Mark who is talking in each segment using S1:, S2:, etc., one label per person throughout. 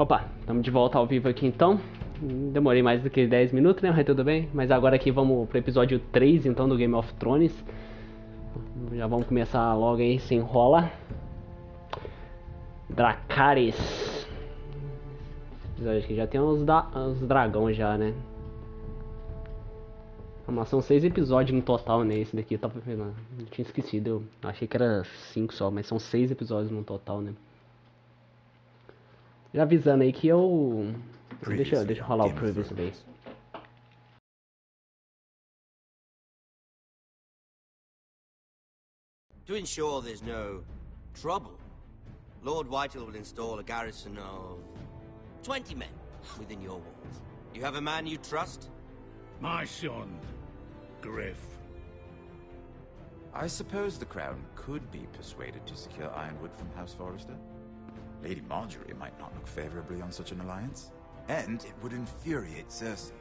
S1: Opa, estamos de volta ao vivo aqui então. Demorei mais do que 10 minutos, né? Mas tudo bem. Mas agora aqui vamos pro episódio 3 então do Game of Thrones. Já vamos começar logo aí, sem enrola. Dracarys. Esse episódio aqui já tem uns dragão já, né? Mas são 6 episódios no total, né? Esse daqui eu tava vendo. Eu tinha esquecido, eu achei que era 5 só, mas são 6 episódios no total, né? Já avisando aí que eu... Deixa eu rolar o previous aí.
S2: To ensure there's no trouble, Lord Whitehall will install a garrison of 20 men within your walls. You have a man you trust?
S3: My son, Griff.
S4: I suppose the Crown could be persuaded to secure Ironwood from House Forrester. Lady Marjorie might not look favorably on such an alliance. And it would infuriate Cersei.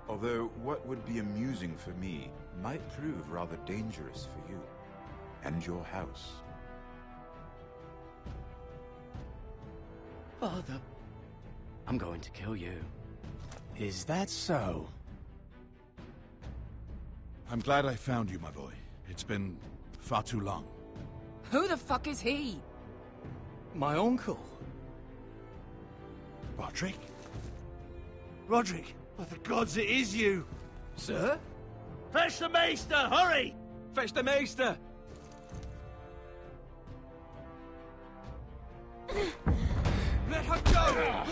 S4: Although what would be amusing for me might prove rather dangerous for you. And your house.
S3: Father, I'm going to kill you. Is that so?
S5: I'm glad I found you, my boy. It's been far too long.
S6: Who the fuck is he?
S3: My uncle.
S5: Roderick? Roderick, by the gods, it is you!
S3: Sir?
S5: Fetch the Maester, hurry!
S3: Fetch the Maester!
S5: Let her go!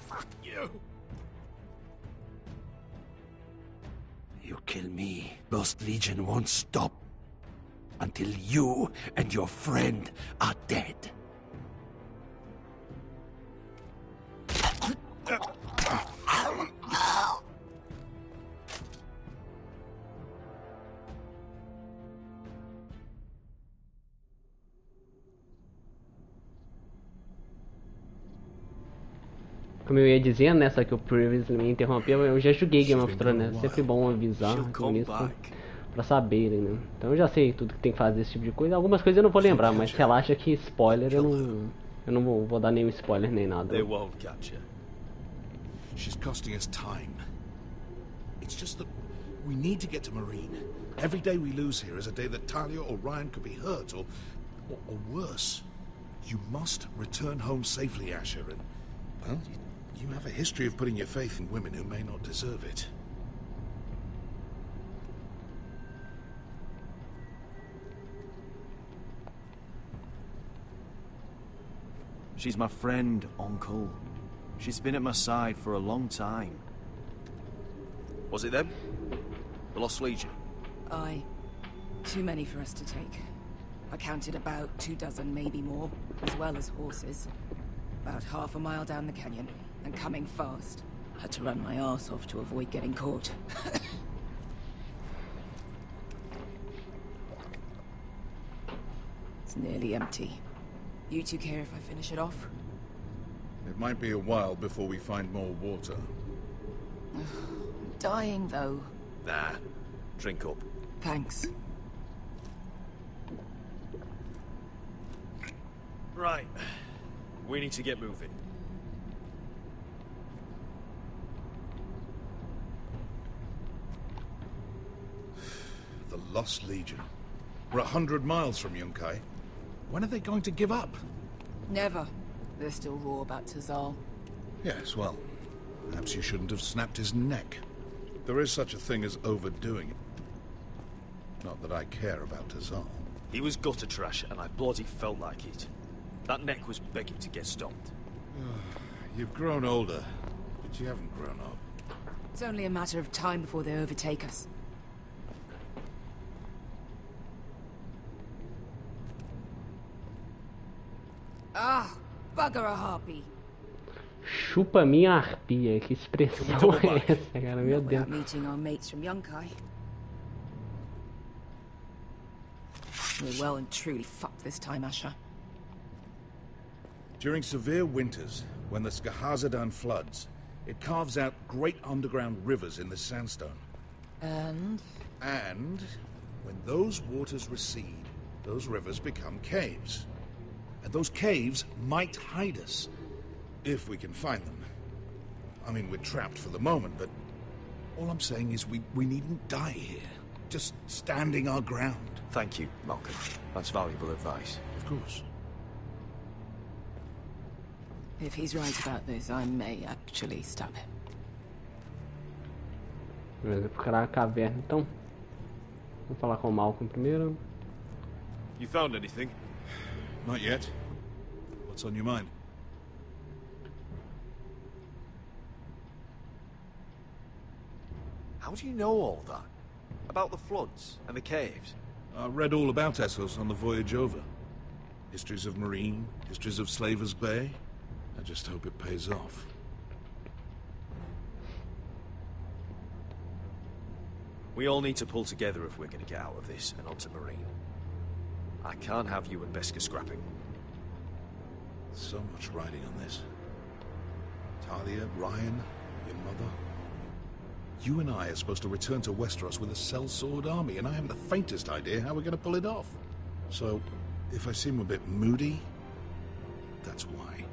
S3: Fuck you!
S5: You kill me, Lost Legion won't stop. Until you and your friend are dead.
S1: Como eu ia dizendo, né, só que o Previous me interrompeu, eu já joguei Game of Thrones, né? Sempre bom avisar mesmo pra saberem, né? Então eu já sei tudo que tem que fazer, esse tipo de coisa. Algumas coisas eu não vou lembrar, mas relaxa que spoiler eu não vou dar nenhum spoiler nem nada.
S5: They won't catch her. She's costing us time. It's just that we need to get to Marine. Every day we lose here is a day that Talia or Ryan could be hurt or worse. You must return home safely, Asher, and well, you have a history of putting your faith in women who may not deserve it.
S7: She's my friend, Uncle. She's been at my side for a long time.
S8: Was it them? The Lost Legion?
S6: Aye. Too many for us to take. I counted about 24, maybe more, as well as horses. About half a mile down the canyon, and coming fast. Had to run my arse off to avoid getting caught. It's nearly empty. You two care if I finish it off?
S5: It might be a while before we find more water.
S6: I'm dying, though.
S8: Nah. Drink up.
S6: Thanks.
S8: Right. We need to get moving.
S5: The Lost Legion. We're 100 miles from Yunkai. When are they going to give up?
S6: Never. They're still raw about Tazal.
S5: Yes, well, perhaps you shouldn't have snapped his neck. There is such a thing as overdoing it. Not that I care about Tazal.
S8: He was gutter trash, and I bloody felt like it. That neck was begging to get stomped.
S5: You've grown older, but you haven't grown up.
S6: It's only a matter of time before they overtake us. Ah, bugger a harpy.
S1: Chupa minha arpia, que expressão é essa, cara? Meu
S6: Not
S1: Deus.
S6: without meeting our mates from Yunkai. We're well and truly fucked this time, Asher.
S5: During severe winters, when the Skahazadan floods, it carves out great underground rivers in the sandstone.
S6: And
S5: And when those waters recede, those rivers become caves. And those caves might hide us, if we can find them. I mean, we're trapped for the moment, but all I'm saying is we needn't die here. Just standing our ground.
S8: Thank you, Malcolm. That's valuable advice.
S5: Of course.
S6: If he's right about this, I may actually stop him.
S1: Beleza, procurar a caverna então. Vamos falar com o Malcolm primeiro.
S8: You found anything?
S5: Not yet. What's on your mind?
S8: How do you know all that? About the floods and the caves?
S5: I read all about Essos on the voyage over. Histories of Marine, histories of Slavers Bay. I just hope it pays off.
S8: We all need to pull together if we're going to get out of this and onto Marine. I can't have you and Beskar scrapping.
S5: So much riding on this. Talia, Ryan, your mother. You and I are supposed to return to Westeros with a sellsword army, and I haven't the faintest idea how we're going to pull it off. So, if I seem a bit moody, that's why.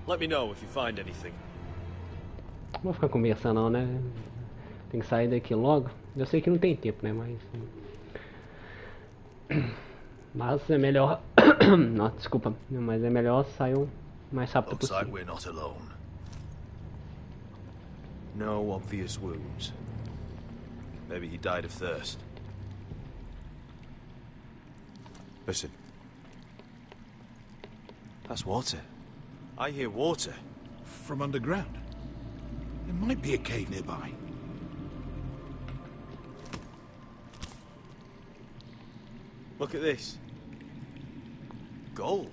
S8: Let me know if you find anything.
S1: Não vou ficar conversando não, né? Tem que sair daqui logo. Eu sei que não tem tempo, né? Mas é melhor... Não, desculpa. Mas é melhor sair o mais rápido
S8: Looks like
S1: possível.
S8: we're not alone. No obvious wounds. Maybe he died of thirst. Listen. That's water. I hear water.
S5: From underground. There might be a cave nearby.
S8: Look at this. Gold.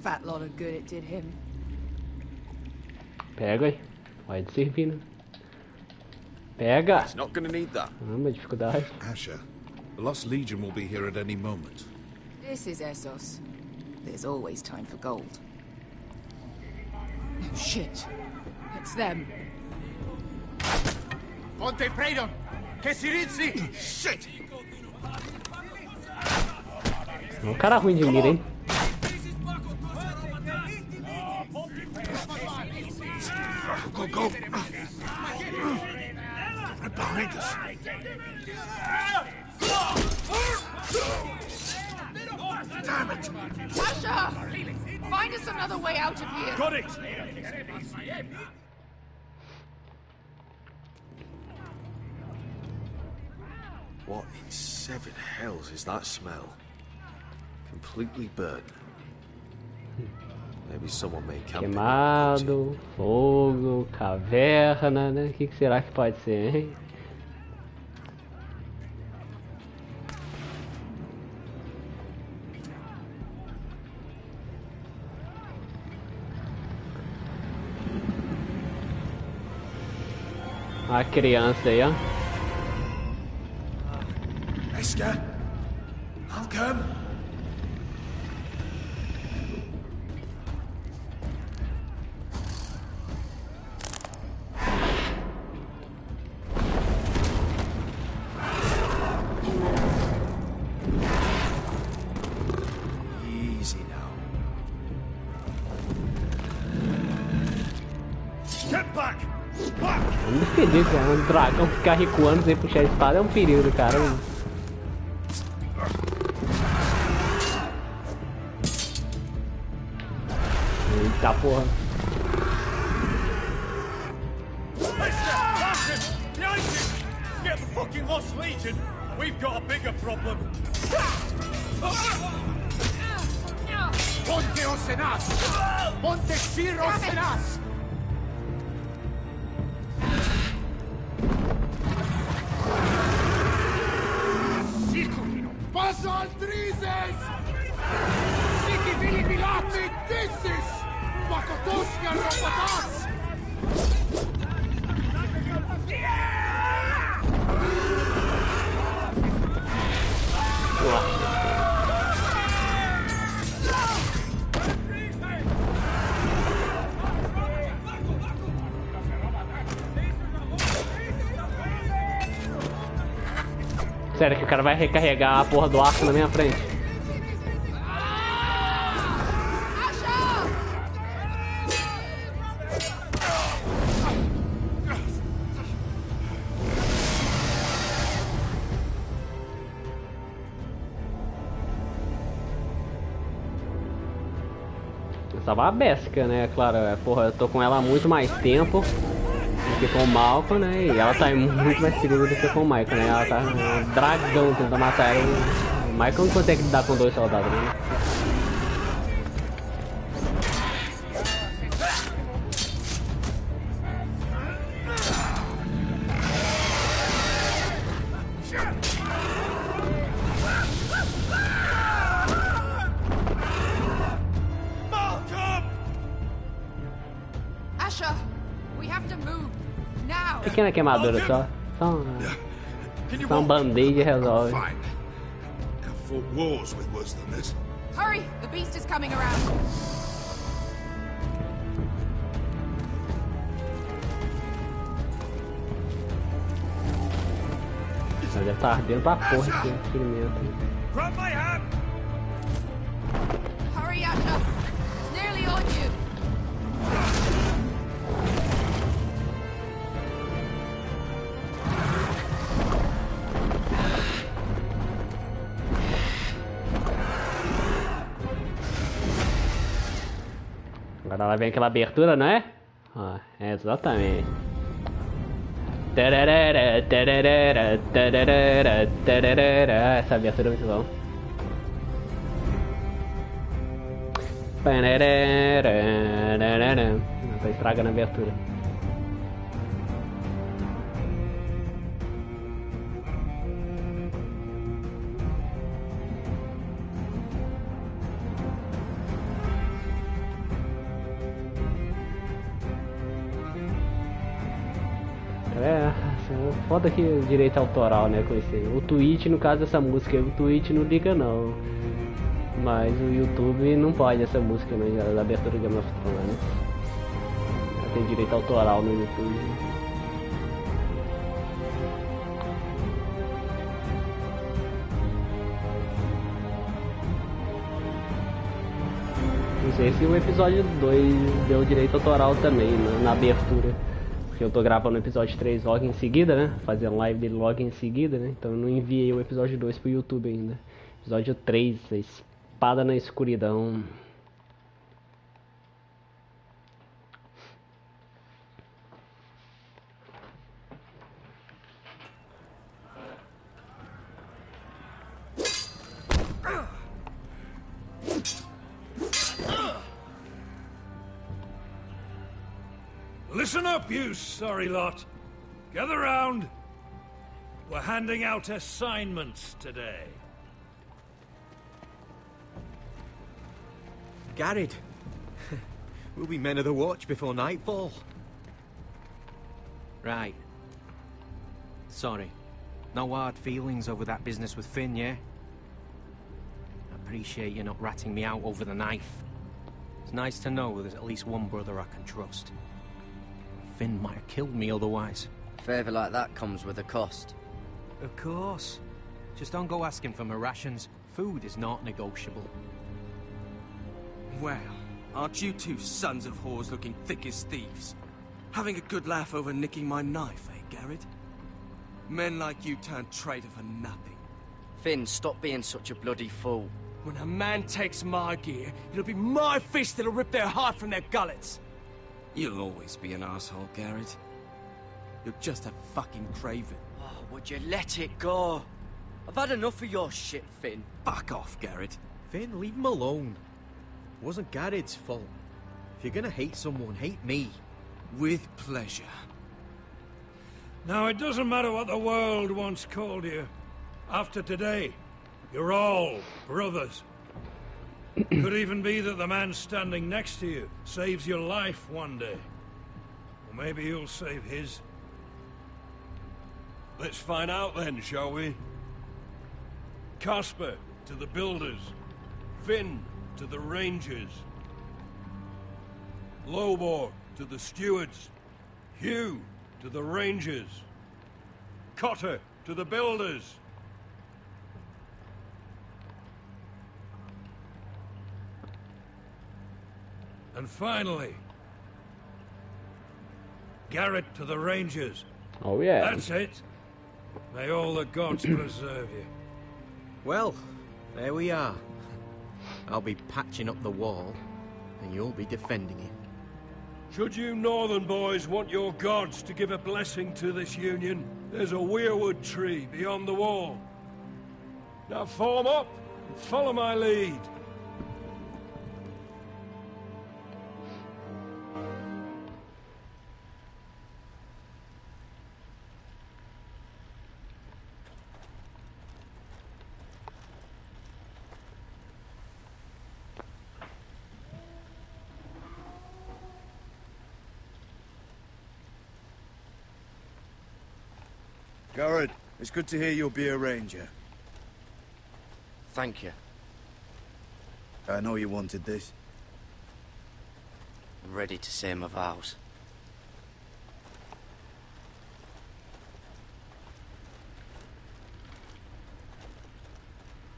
S6: Fat lot of good it did him.
S1: Pega aí. Pode servir, né? Pega!
S8: He's not gonna need that.
S1: Uma dificuldade.
S5: Asher, the Lost Legion will be here at any moment.
S6: This is Essos. There's always time for gold. Shit. It's them.
S3: Ponte Freedom! Che si rizzi!
S5: Shit!
S1: É um cara ruim de mira, hein?
S5: Go, go! Right behind us! Damn it!
S6: Asher! Find us another way out of here!
S8: Got it! What in seven hells is that smell? Completely burnt. Maybe someone made camping.
S1: Queimado, fogo, caverna, né? O que será que pode ser, hein? A criança aí, ó.
S3: Beskar! Malcolm!
S8: Easy now.
S3: Get back!
S1: Vamos defender, cara. Um dragão ficar recuando sem puxar a espada é um perigo, cara. Eita porra.
S8: Behind you! Get the fucking Lost Legion! We've got a bigger problem!
S3: Ponte Osenas! Ponte Sir Osenas! Paso al Drises! Siki Vili Bilati Dissis! Pakotoska Robotas!
S1: Sério que o cara vai recarregar a porra do arco na minha frente? Tava a Bésica, né? Claro, porra, eu tô com ela há muito mais tempo do que com o Malcolm, né? E ela tá muito mais perigo do que com o Michael, né? Ela tá um dragão tentando matar ela. O Michael não consegue lidar com 2 soldados, né? Pequena queimadura só. Só um band-aid resolve.
S6: Hurry! The beast is coming around.
S1: Deve estar ardendo pra porra esse experimento.
S6: Hurry, Asha! It's nearly on you.
S1: Agora lá vem aquela abertura, não é? Ó, é exatamente. Essa abertura é muito bom. Tá estragando a abertura. Foda que direito autoral, né, com esse. O Twitch, no caso dessa música, o Twitch não liga não. Mas o YouTube não pode essa música, né, da abertura de Game of Thrones. Ela tem direito autoral no YouTube. Não sei se o episódio 2 deu direito autoral também, né, na abertura. Porque eu tô gravando o episódio 3 logo em seguida, né? Fazendo live dele logo em seguida, né? Então eu não enviei o episódio 2 pro YouTube ainda. Episódio 3, a espada na escuridão.
S9: Listen up, you sorry lot. Gather round. We're handing out assignments today.
S8: Garrett. We'll be men of the watch before nightfall. Right. Sorry. No hard feelings over that business with Finn, yeah? I appreciate you not ratting me out over the knife. It's nice to know there's at least one brother I can trust. Finn might have killed me otherwise.
S10: A favour like that comes with a cost.
S8: Of course. Just don't go asking for my rations. Food is not negotiable.
S11: Well, aren't you two sons of whores looking thick as thieves? Having a good laugh over nicking my knife, eh, Garrett? Men like you turn traitor for nothing.
S10: Finn, stop being such a bloody fool.
S11: When a man takes my gear, it'll be my fist that'll rip their heart from their gullets. You'll always be an asshole, Garrett. You're just a fucking craven.
S10: Oh, would you let it go? I've had enough of your shit, Finn.
S11: Fuck off, Garrett.
S8: Finn, leave him alone. It wasn't Garrett's fault. If you're gonna hate someone, hate me.
S11: With pleasure.
S9: Now, it doesn't matter what the world once called you. After today, you're all brothers. Could even be that the man standing next to you saves your life one day. Or maybe you'll save his. Let's find out then, shall we? Casper to the builders. Finn to the rangers. Lobor to the stewards. Hugh to the rangers. Cotter to the builders. And finally, Garrett to the Rangers.
S1: Oh yeah.
S9: That's it. May all the gods preserve you.
S8: Well, there we are. I'll be patching up the wall, and you'll be defending it.
S9: Should you northern boys want your gods to give a blessing to this union, there's a weirwood tree beyond the wall. Now form up and follow my lead.
S3: Garrett, it's good to hear you'll be a ranger.
S10: Thank you.
S3: I know you wanted this.
S10: I'm ready to say my vows.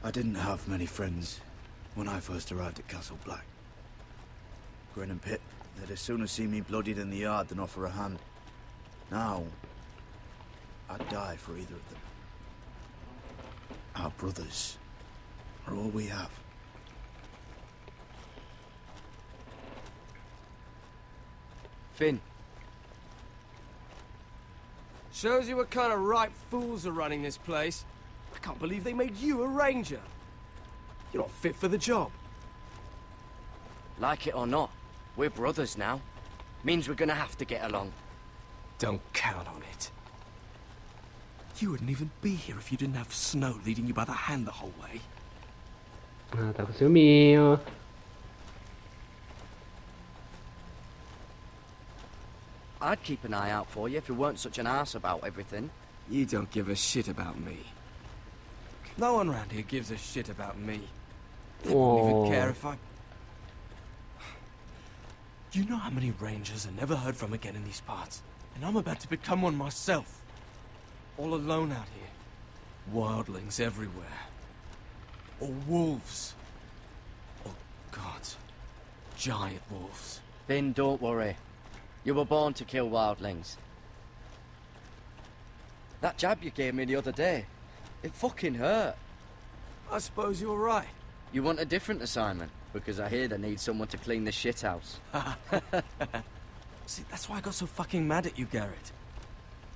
S3: I didn't have many friends when I first arrived at Castle Black. Grin and Pip, they'd as soon see me bloodied in the yard than offer a hand. Now, I'd die for either of them. Our brothers are all we have.
S10: Finn.
S11: Shows you what kind of ripe fools are running this place. I can't believe they made you a ranger. You're not fit for the job.
S10: Like it or not, we're brothers now. Means we're gonna have to get along.
S11: Don't count on it. You wouldn't even be here if you didn't have Snow leading you by the hand the whole way.
S1: Ah, tá com ciúminho.
S10: I'd keep an eye out for you if you weren't such an arse about everything.
S11: You don't give a shit about me. No one around here gives a shit about me. They wouldn't even care if I... You know how many rangers are never heard from again in these parts? And I'm about to become one myself. All alone out here. Wildlings everywhere. Or wolves. Or gods. Giant wolves.
S10: Finn, don't worry. You were born to kill wildlings. That jab you gave me the other day, it fucking hurt.
S11: I suppose you're right.
S10: You want a different assignment? Because I hear they need someone to clean the shithouse.
S11: See, that's why I got so fucking mad at you, Garrett.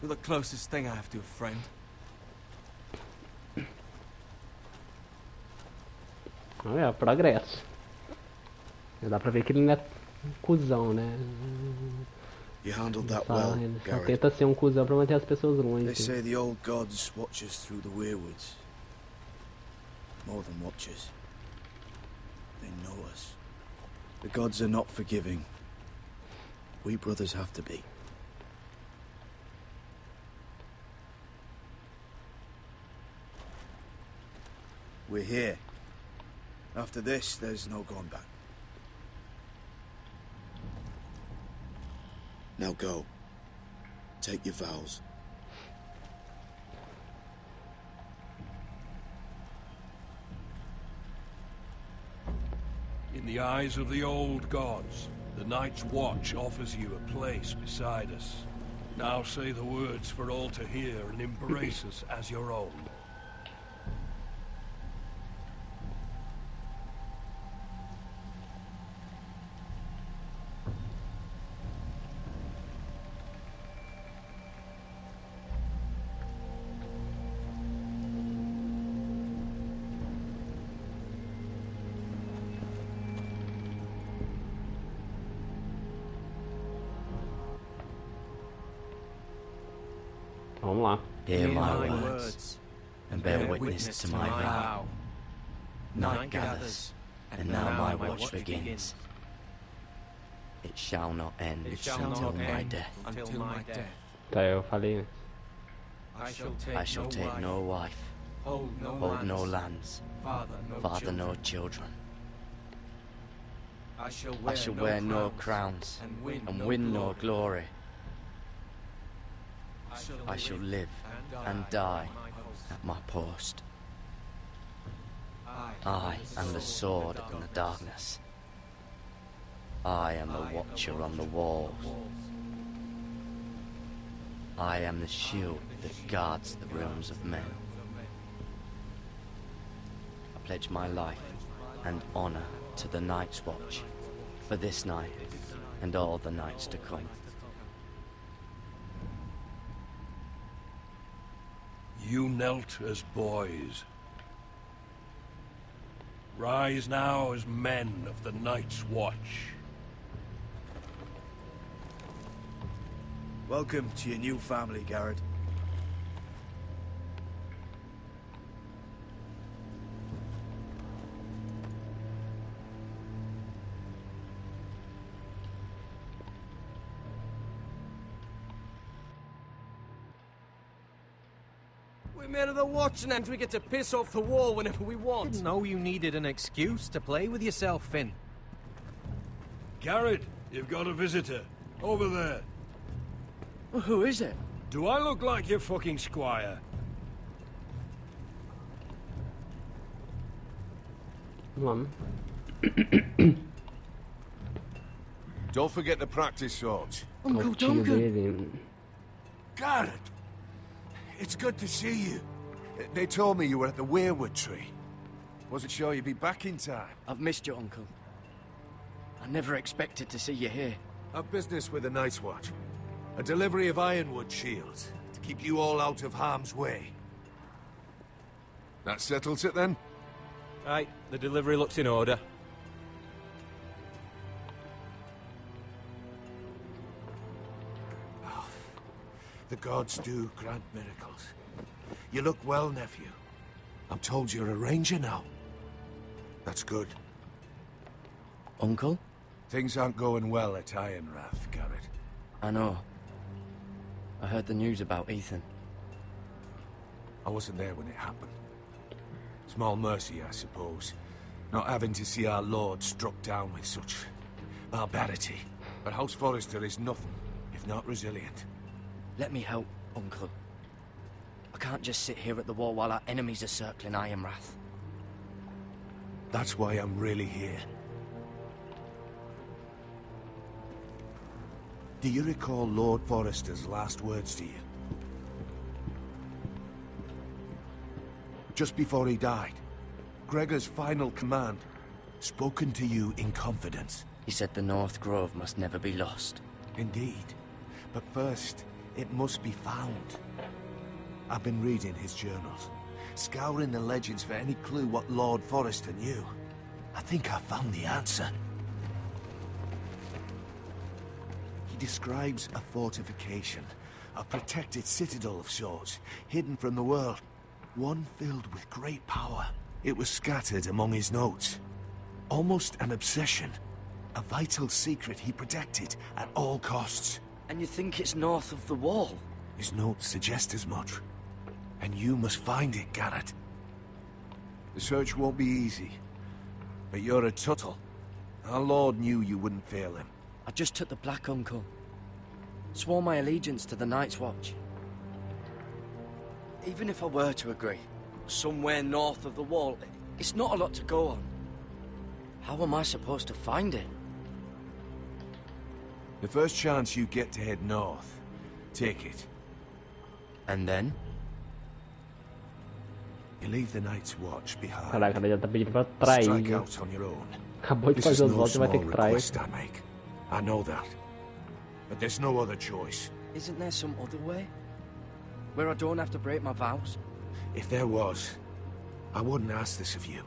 S11: You're the closest thing I have to a friend.
S1: Olha, progresso. Dá pra ver que ele não é um cuzão, né?
S3: You handled that well,
S1: Ele só
S3: Garrett.
S1: tenta ser um cuzão pra manter as pessoas longe.
S3: They say the old gods watch us through the weirwoods. More than watchers. They know us. The gods are not forgiving. We brothers have to be. We're here. After this, there's no going back. Now go. Take your vows.
S9: In the eyes of the old gods, the Night's Watch offers you a place beside us. Now say the words for all to hear and embrace us as your own.
S1: Vamos lá.
S10: Hear my words, and bear witness to my vow. Night gathers, and now my watch begins. It shall not end until my death.
S1: Tá, eu falei.
S10: I shall take no wife, hold no lands, father no children. I shall wear no crowns, and win no glory. I shall live and die at my post. I am the sword in the darkness. I am the watcher on the walls. I am the shield that guards the realms of men. I pledge my life and honor to the Night's Watch for this night and all the nights to come.
S9: You knelt as boys. Rise now as men of the Night's Watch.
S3: Welcome to your new family, Garrett.
S11: We're men of the Watch, and then we get to piss off the wall whenever we want.
S8: Didn't know you needed an excuse to play with yourself, Finn.
S9: Garrett, you've got a visitor. Over there.
S10: Well, who is it?
S9: Do I look like your fucking squire?
S1: Mom.
S5: Don't forget to practice swords.
S10: Uncle Duncan!
S5: Garrett! It's good to see you. They told me you were at the weirwood tree. Wasn't sure you'd be back in time.
S10: I've missed you, Uncle. I never expected to see you here.
S5: I've business with the Night's Watch. A delivery of ironwood shields to keep you all out of harm's way. That settles it then?
S8: Right, the delivery looks in order.
S5: Oh, the gods do grant miracles. You look well, nephew. I'm told you're a ranger now. That's good.
S10: Uncle?
S5: Things aren't going well at Ironrath, Garrett.
S10: I know. I heard the news about Ethan.
S5: I wasn't there when it happened. Small mercy, I suppose. Not having to see our lord struck down with such barbarity. But House Forrester is nothing if not resilient.
S10: Let me help, Uncle. I can't just sit here at the wall while our enemies are circling Ironrath.
S5: That's why I'm really here. Do you recall Lord Forrester's last words to you? Just before he died, Gregor's final command, spoken to you in confidence.
S10: He said the North Grove must never be lost.
S5: Indeed. But first, it must be found. I've been reading his journals, scouring the legends for any clue what Lord Forrester knew. I think I found the answer. He describes a fortification, a protected citadel of sorts, hidden from the world. One filled with great power. It was scattered among his notes. Almost an obsession. A vital secret he protected at all costs.
S10: And you think it's north of the wall?
S5: His notes suggest as much. And you must find it, Garrett. The search won't be easy. But you're a Tuttle. Our Lord knew you wouldn't fail him.
S10: I just took the black, Uncle. Swore my allegiance to the Night's Watch. Even if I were to agree, somewhere north of the wall, it's not a lot to go on. How am I supposed to find it?
S5: The first chance you get to head north, take it.
S10: And then?
S5: You leave the Night's Watch behind.
S1: Caraca, ela já tá pedindo pra trair.
S5: Strike out on your own.
S1: Acabou de
S5: This is
S1: fazer os
S5: no
S1: votos e vai ter
S5: small
S1: que trair.
S5: request I make. I know that. But there's no other choice.
S10: Isn't there some other way? Where I don't have to break my vows?
S5: If there was, I wouldn't ask this of you.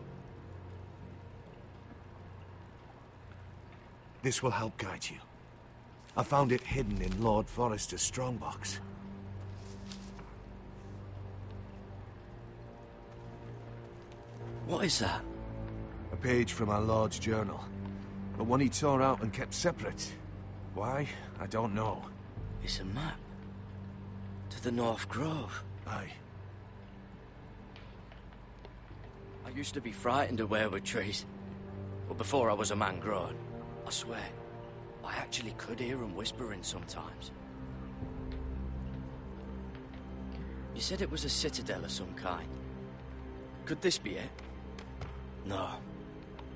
S5: This will help guide you. I found it hidden in Lord Forrester's strongbox.
S10: What is that?
S5: A page from our Lord's journal. But one he tore out and kept separate. Why? I don't know.
S10: It's a map. To the North Grove.
S5: Aye.
S10: I used to be frightened of weirwood trees. But before I was a man grown, I swear, I actually could hear them whispering sometimes. You said it was a citadel of some kind. Could this be it? No.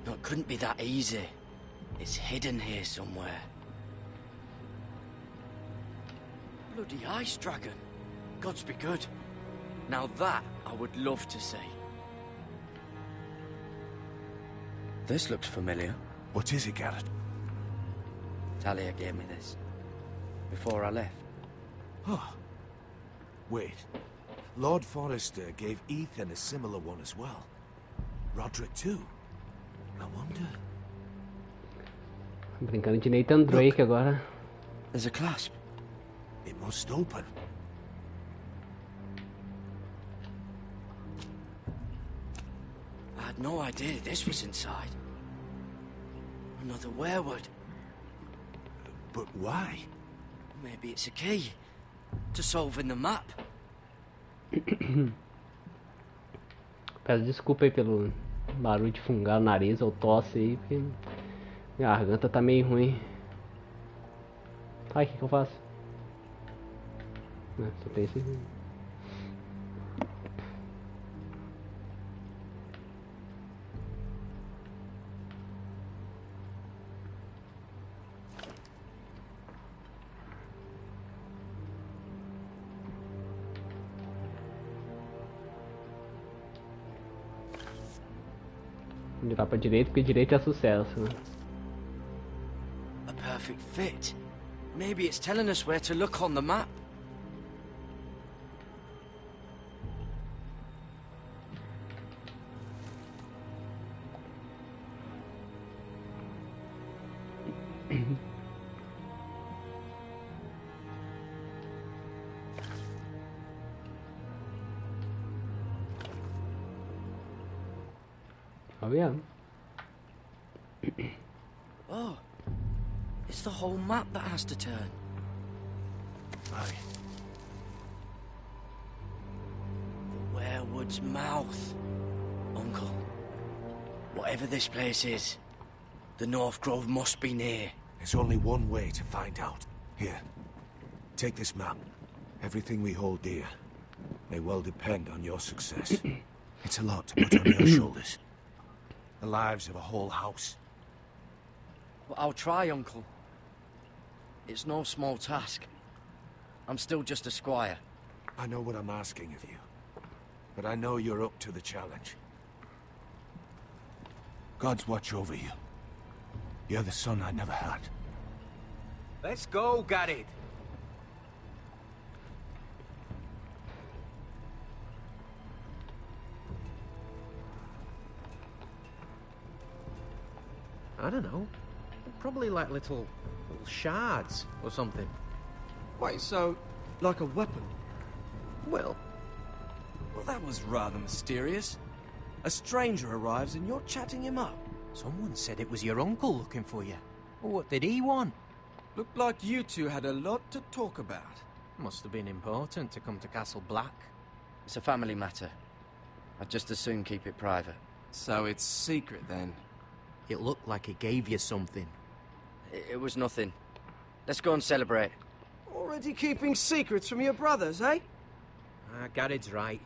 S10: No, it couldn't be that easy. It's hidden here somewhere. Bloody ice dragon. Gods be good. Now that I would love to see. This looks familiar.
S5: What is it, Garrett?
S10: Talia gave me this. Before I left.
S5: Oh. Wait. Lord Forrester gave Ethan a similar one as well. Roderick too. I wonder...
S1: Brincando de Nathan Drake agora.
S10: There's a clasp.
S5: It must open.
S10: I had no idea this was inside. Another werewood.
S5: But why?
S10: Maybe it's a key to solving the map.
S1: Peço desculpa aí pelo barulho de fungar o nariz ou tosse aí, porque minha garganta tá meio ruim. Ai, o que eu faço? Só tem esse... Virar pra direita, porque direita é sucesso, né?
S10: A perfect fit. Maybe it's telling us where to look on the map.
S1: Oh yeah.
S10: Oh, it's the whole map that has to turn.
S5: Aye.
S10: The werewood's mouth. Uncle, whatever this place is, the North Grove must be near.
S5: There's only one way to find out. Here, take this map. Everything we hold dear may well depend on your success. It's a lot to put on your shoulders. The lives of a whole house.
S10: Well, I'll try, Uncle. It's no small task. I'm still just a squire.
S5: I know what I'm asking of you, but I know you're up to the challenge. Gods watch over you. You're the son I never had.
S8: Let's go, Garrett. I don't know. Probably like little shards or something.
S11: Wait, so, like a weapon?
S8: Well,
S11: That was rather mysterious. A stranger arrives and you're chatting him up.
S8: someone said it was your uncle looking for you. What did he want?
S11: Looked like you two had a lot to talk about.
S8: Must have been important to come to Castle Black.
S10: It's a family matter. I'd just as soon keep it private.
S11: So it's secret then?
S8: It looked like he gave you something.
S10: It was nothing. Let's go and celebrate.
S11: Already keeping secrets from your brothers, eh?
S8: Garrett's right.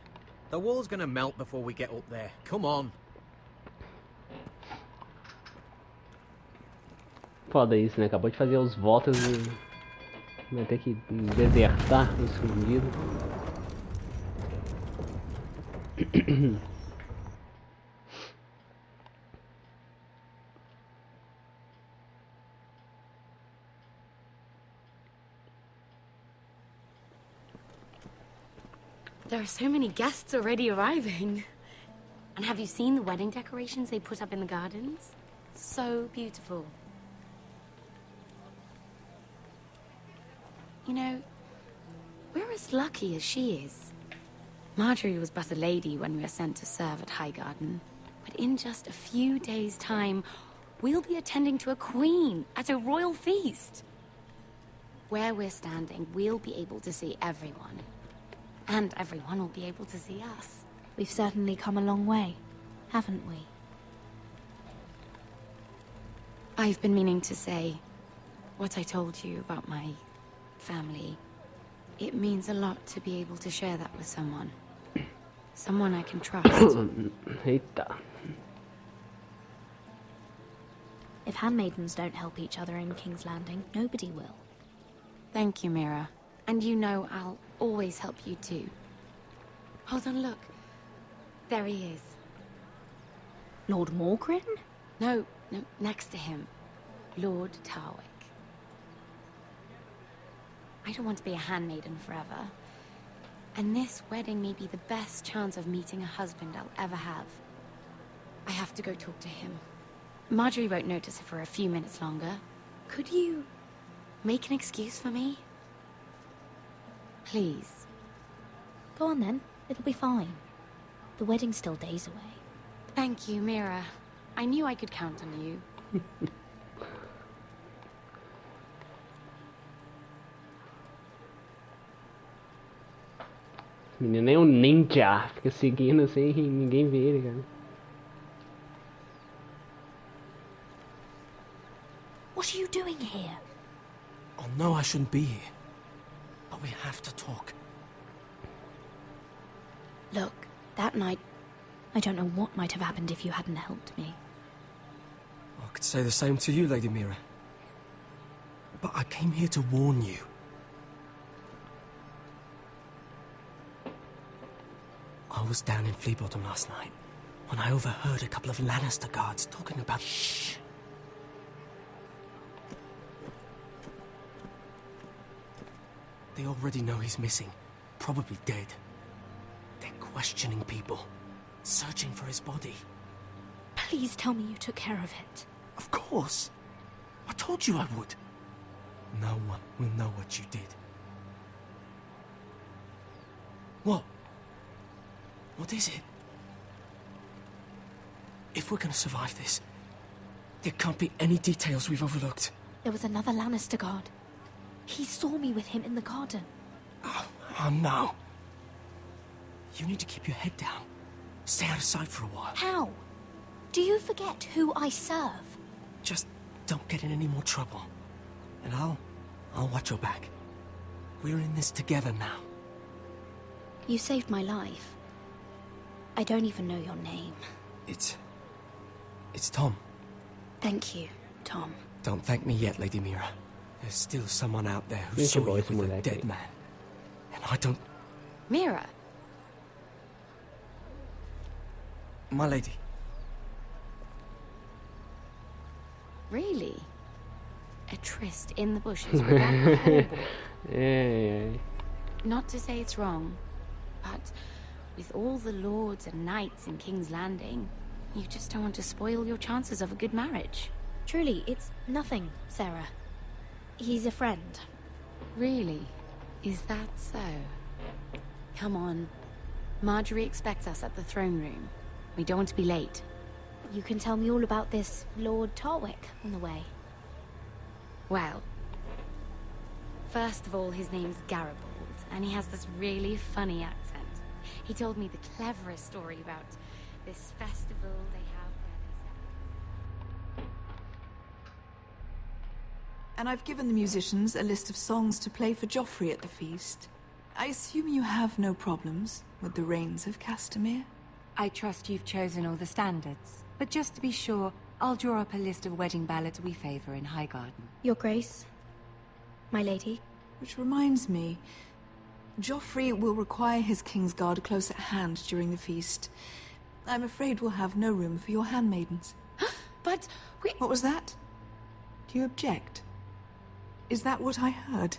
S8: The wall's gonna melt before we get up there. Come on.
S1: Foda isso, né? Acabou de fazer os votos e vai ter que desertar escondido.
S12: There are so many guests already arriving. And have you seen the wedding decorations they put up in the gardens? So beautiful. You know, we're as lucky as she is. Marjorie was but a lady when we were sent to serve at Highgarden. But in just a few days' time, we'll be attending to a queen at a royal feast. Where we're standing, we'll be able to see everyone. And everyone will be able to see us.
S13: We've certainly come a long way, haven't we?
S12: I've been meaning to say what I told you about my family. It means a lot to be able to share that with someone. Someone I can trust.
S1: Eita.
S13: If handmaidens don't help each other in King's Landing, nobody will.
S12: Thank you, Mira. And you know I'll always help you too. Hold on, look. There he is.
S13: Lord Morgrin?
S12: No, next to him. Lord Tarwick. I don't want to be a handmaiden forever. And this wedding may be the best chance of meeting a husband I'll ever have. I have to go talk to him. Marjorie won't notice it for a few minutes longer. Could you make an excuse for me? Please.
S13: Go on then. It'll be fine. The wedding's still days away.
S12: Thank you, Mira. I knew I could count on you.
S1: Esse menino é um ninja. Fica seguindo assim e ninguém vê ele, cara.
S13: What are you doing here?
S11: Oh no, I shouldn't be here. But we have to talk.
S13: Look, that night... I don't know what might have happened if you hadn't helped me.
S11: I could say the same to you, Lady Mira. But I came here to warn you. I was down in Fleabottom last night when I overheard a couple of Lannister guards talking about... Shh! They already know he's missing, probably dead. They're questioning people, searching for his body.
S13: Please tell me you took care of it.
S11: Of course. I told you I would. No one will know what you did. What? What is it? If we're gonna survive this, there can't be any details we've overlooked.
S13: There was another Lannister guard. He saw me with him in the garden.
S11: Oh no. You need to keep your head down. Stay out of sight for a while.
S13: How? Do you forget who I serve?
S11: Just don't get in any more trouble. And I'll watch your back. We're in this together now.
S13: You saved my life. I don't even know your name.
S11: It's Tom.
S13: Thank you, Tom.
S11: Don't thank me yet, Lady Mira. There's still someone out there who saw you with a dead man. And I don't...
S12: Mira?
S11: My lady.
S12: Really? A tryst in the bushes with that horrible... Not to say it's wrong, but with all the lords and knights in King's Landing, you just don't want to spoil your chances of a good marriage.
S13: Truly, it's nothing, Sarah. He's a friend.
S12: Really? Is that so? Come on. Marjorie expects us at the throne room. We don't want to be late.
S13: You can tell me all about this Lord Tarwick on the way.
S12: Well, first of all, his name's Garibald, and he has this really funny accent. He told me the cleverest story about this festival they have where they...
S6: And I've given the musicians a list of songs to play for Joffrey at the feast. I assume you have no problems with the Rains of Castamere?
S14: I trust you've chosen all the standards. But just to be sure, I'll draw up a list of wedding ballads we favor in Highgarden.
S13: Your Grace, my lady.
S6: Which reminds me, Joffrey will require his Kingsguard close at hand during the feast. I'm afraid we'll have no room for your handmaidens.
S12: But we...
S6: What was that? Do you object? Is that what I heard?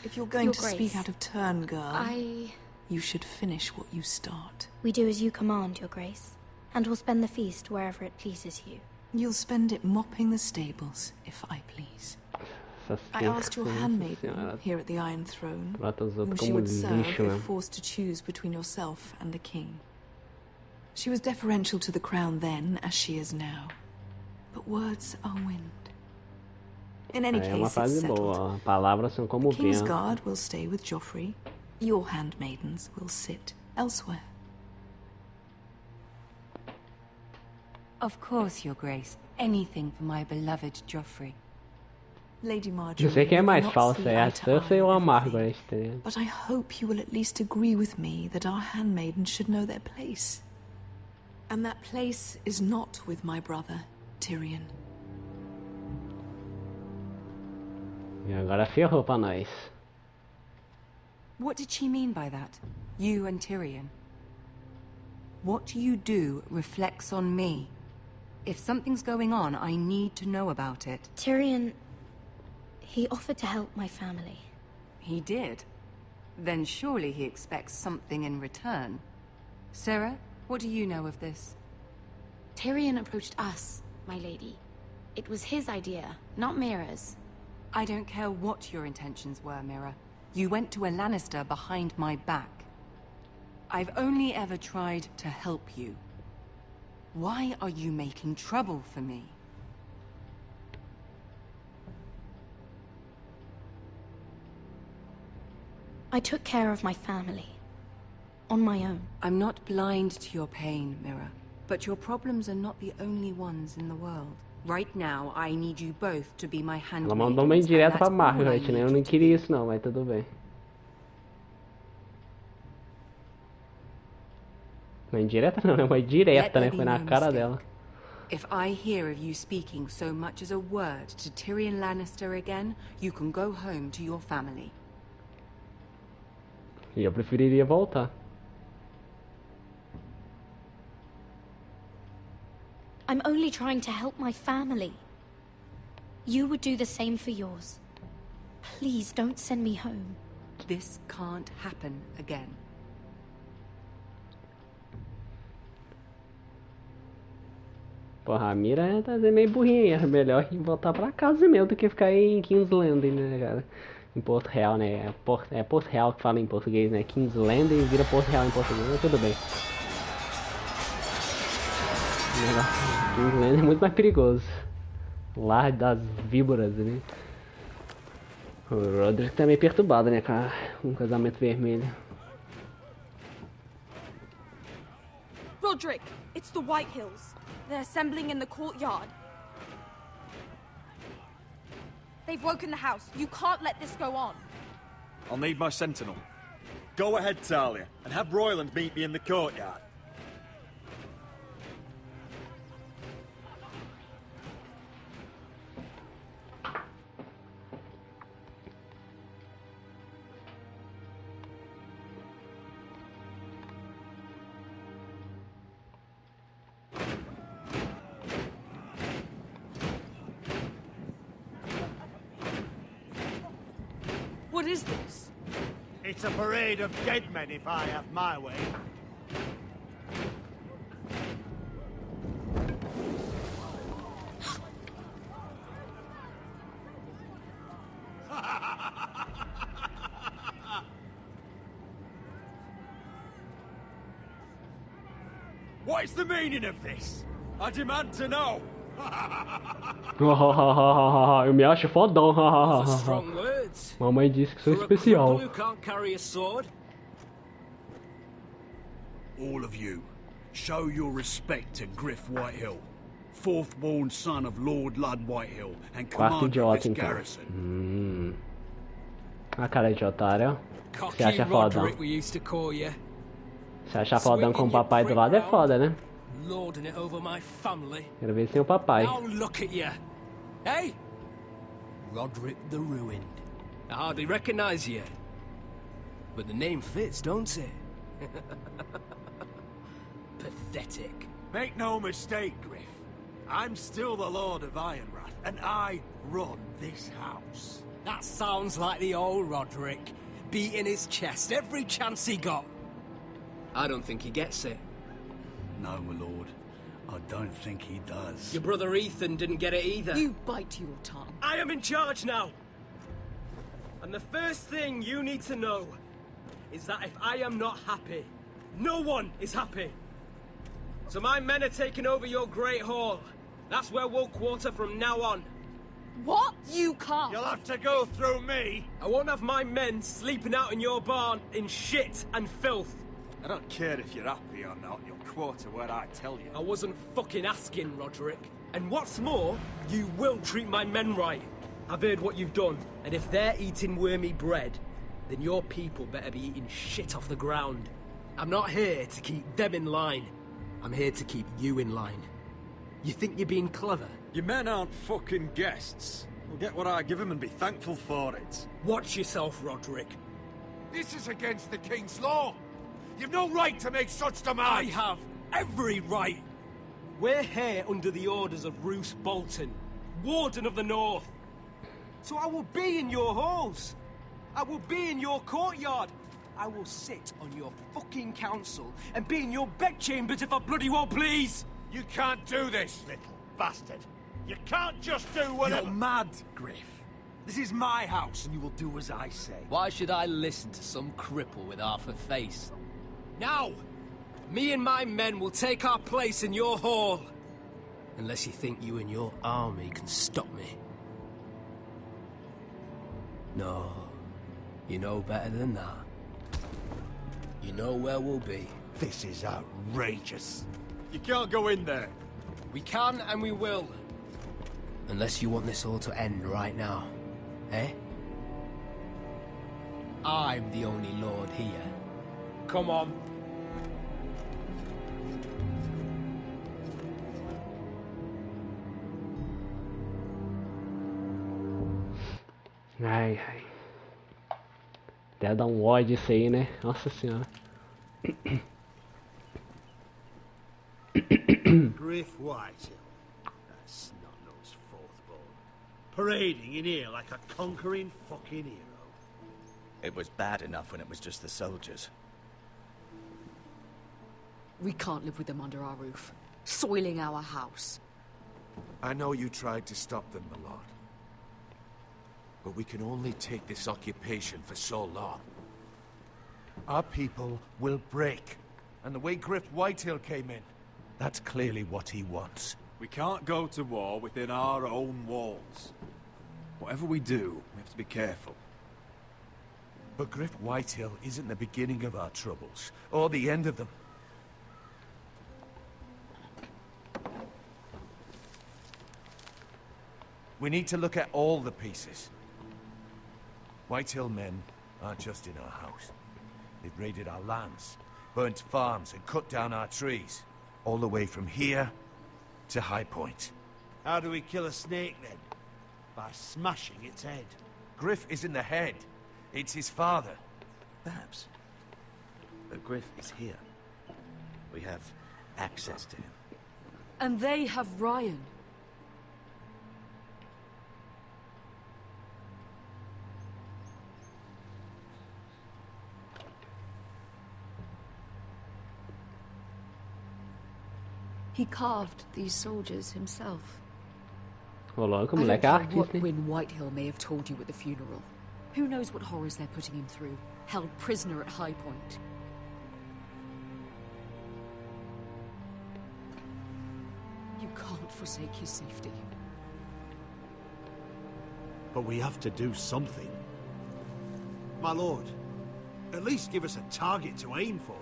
S6: If you're going to speak out of turn, girl, you should finish what you start.
S13: We do as you command, Your Grace, and we'll spend the feast wherever it pleases you.
S6: You'll spend it mopping the stables, if I please. I asked your handmaiden here at the Iron Throne whom she would serve if forced to choose between yourself and the king. She was deferential to the crown then, as she is now. But words are wind. In any case, it's settled. The Kingsguard will stay with Joffrey. Your handmaidens will sit elsewhere.
S14: Of course, Your Grace. Anything for my beloved Joffrey.
S6: Lady Marjorie,
S1: não sei quem é mais falsa, é a Cersei ou a Margaret, tá ligado?
S6: But I hope you will at least agree with me that our handmaidens should know their place. And that place is not with my brother, Tyrion.
S1: E agora ferrou pra nós.
S14: What did she mean by that? You and Tyrion? What you do reflects on me. If something's going on, I need to know about it.
S13: Tyrion... he offered to help my family.
S14: He did? Then surely he expects something in return. Sarah, what do you know of this?
S12: Tyrion approached us, my lady. It was his idea, not Mira's.
S14: I don't care what your intentions were, Mira. You went to a Lannister behind my back. I've only ever tried to help you. Why are you making trouble for me?
S13: I took care of my family. On my own.
S14: I'm not blind to your pain, Mira. But your problems are not the only ones in the world. Right now, I need you both to be my handmaidens.
S1: Ela mandou uma indireta pra Margaret, né? Eu não queria isso não, mas tudo bem. Uma indireta não, é uma direta, né? Foi na cara dela.
S14: If I hear of you speaking so much as a word to Tyrion Lannister again, you can go home to your family.
S1: E eu preferiria voltar.
S13: I'm only trying to help my family. You would do the same for yours. Please don't send me home.
S14: This can't happen again.
S1: Porra, a Mira tá meio burrinha. É melhor voltar pra casa mesmo do que ficar aí em King's Landing, né, cara? Em Porto Real, né? É Porto Real que fala em português, né? King's Landing vira Porto Real em português, mas tudo bem. King's Landing é muito mais perigoso. Lar das víboras, né? O Roderick tá meio perturbado, né, cara? Um casamento vermelho.
S15: Roderick, it's the White Hills. They're assembling in the courtyard. They've woken the house. You can't let this go on.
S7: I'll need my sentinel. Go ahead, Talia, and have Royland meet me in the courtyard.
S15: What is this?
S3: It's a parade of dead men, if I have my way.
S7: What is the meaning of this? I demand to know.
S1: Eu me acho fodão. Mamãe disse que sou especial.
S5: All of you, show your respect to Griff Whitehill, fourth-born son of Lord Ludd Whitehill and commander of this garrison.
S1: A cara de otário. Você acha fodão? Se achar fodão com o papai do lado é foda, né?
S8: Lording it over my family.
S1: Quero ver sem o papai.
S8: Now look at you. Hey? Roderick the Ruined. I hardly recognize you. But the name fits, don't it? Pathetic.
S3: Make no mistake, Griff. I'm still the Lord of Ironrath, and I run this house.
S8: That sounds like the old Roderick, beating his chest every chance he got. I don't think he gets it.
S5: No, my lord. I don't think he does.
S8: Your brother Ethan didn't get it either.
S15: You bite your tongue.
S8: I am in charge now. And the first thing you need to know is that if I am not happy, no one is happy. So my men are taking over your Great Hall. That's where we'll quarter from now on.
S15: What? You can't.
S3: You'll have to go through me.
S8: I won't have my men sleeping out in your barn in shit and filth.
S7: I don't care if you're happy or not, you'll quarter where I tell you.
S8: I wasn't fucking asking, Roderick. And what's more, you will treat my men right. I've heard what you've done, and if they're eating wormy bread, then your people better be eating shit off the ground. I'm not here to keep them in line. I'm here to keep you in line. You think you're being clever?
S7: Your men aren't fucking guests. We'll get what I give him and be thankful for it.
S9: Watch yourself, Roderick.
S5: This is against the King's law. You've no right to make such demands.
S11: I have every right. We're here under the orders of Roose Bolton, Warden of the North. So I will be in your halls. I will be in your courtyard. I will sit on your fucking council and be in your bedchambers if I bloody well please.
S5: You can't do this, little bastard. You can't just do whatever...
S11: You're mad, Griff. This is my house and you will do as I say.
S16: Why should I listen to some cripple with half a face?
S11: Now, me and my men will take our place in your hall. Unless you think you and your army can stop me. No, you know better than that. You know where we'll be.
S5: This is outrageous.
S7: You can't go in there.
S11: We can and we will. Unless you want this all to end right now. Eh? I'm the only lord here. Come on.
S1: Ai, ai. Deve dar ódio isso aí, né? Nossa senhora.
S17: Griff Whitehill. That snot-nosed fourth-born. Parading in here like a conquering fucking hero.
S3: It was bad enough when it was just the soldiers.
S18: We can't live with them under our roof, soiling our house.
S5: I know you tried to stop them, my lord. But we can only take this occupation for so long. Our people will break. And the way Griff Whitehill came in, that's clearly what he wants.
S7: We can't go to war within our own walls. Whatever we do, we have to be careful.
S5: But Griff Whitehill isn't the beginning of our troubles, or the end of them. We need to look at all the pieces. Whitehill men aren't just in our house. They've raided our lands, burnt farms and cut down our trees. All the way from here to High Point.
S17: How do we kill a snake, then? By smashing its head.
S5: Griff isn't the head. It's his father.
S3: Perhaps. But Griff is here. We have access to him.
S18: And they have Ryan. He carved these soldiers himself.
S1: Ô louco,
S18: I
S1: moleque
S18: don't
S1: é
S18: care what
S1: artista, hein?
S18: Wynne Whitehill may have told you at the funeral. Who knows what horrors they're putting him through, held prisoner at High Point. You can't forsake his safety.
S17: But we have to do something. My lord, at least give us a target to aim for.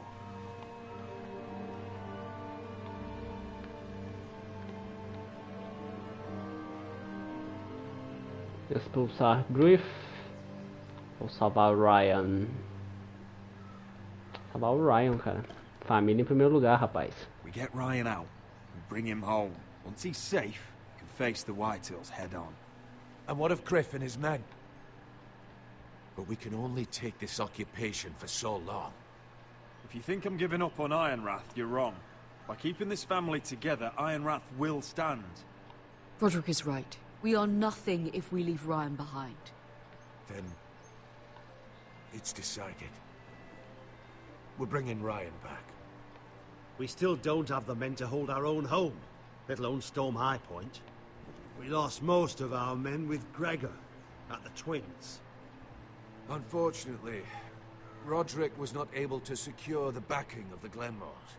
S1: Expulsar Griff ou salvar o Ryan? Salvar o Ryan, cara. Família em primeiro lugar, rapaz.
S7: We get Ryan out and bring him home. Once he's safe, we can face the Whitehills head on.
S5: And what of Griff and his men? But we can only take this occupation for so long.
S7: If you think I'm giving up on Ironrath, you're wrong. By keeping this family together, Ironrath will stand.
S18: Roderick is right. We are nothing if we leave Ryan behind.
S5: Then... it's decided. We're bringing Ryan back.
S17: We still don't have the men to hold our own home, let alone storm High Point. We lost most of our men with Gregor at the Twins.
S5: Unfortunately, Roderick was not able to secure the backing of the Glenmores.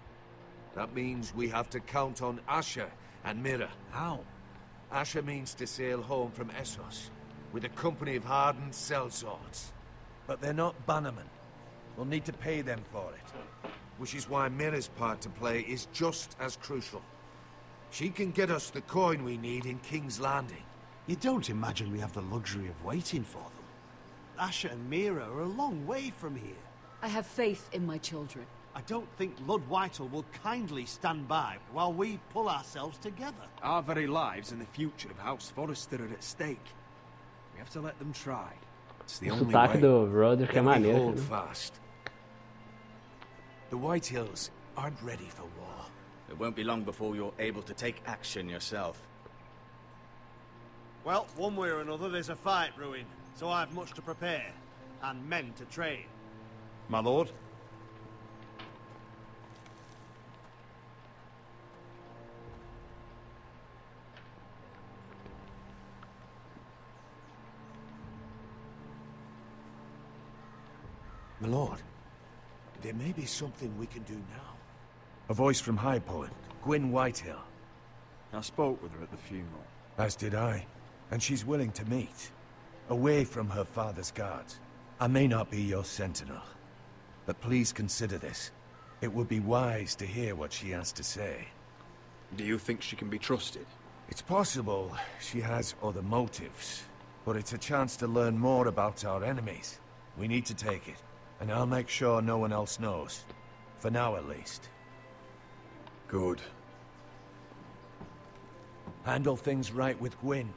S5: That means we have to count on Asher and Mira.
S17: How?
S5: Asher means to sail home from Essos, with a company of hardened sellswords. But they're not bannermen. We'll need to pay them for it. Which is why Mira's part to play is just as crucial. She can get us the coin we need in King's Landing.
S17: You don't imagine we have the luxury of waiting for them? Asher and Mira are a long way from here.
S18: I have faith in my children.
S17: I don't think Lord Whitehill will kindly stand by while we pull ourselves together.
S7: Our very lives and the future of House Forrester are at stake. We have to let them try. It's the
S1: O
S7: only
S1: sotaque
S7: way.
S1: do Roderick é
S5: Then we
S1: maneiro.
S5: hold
S1: Né?
S5: fast. The Whitehills aren't ready for war.
S10: It won't be long before you're able to take action yourself.
S17: Well, one way or another, there's a fight brewing, so I've much to prepare, and men to train.
S5: My lord? My lord, there may be something we can do now. A voice from High Point, Gwyn Whitehill.
S7: I spoke with her at the funeral.
S5: As did I. And she's willing to meet. Away from her father's guards. I may not be your sentinel, but please consider this. It would be wise to hear what she has to say.
S7: Do you think she can be trusted?
S5: It's possible she has other motives, but it's a chance to learn more about our enemies. We need to take it, and I'll make sure no one else knows. For now, at least.
S7: Good.
S5: Handle things right with Gwyn,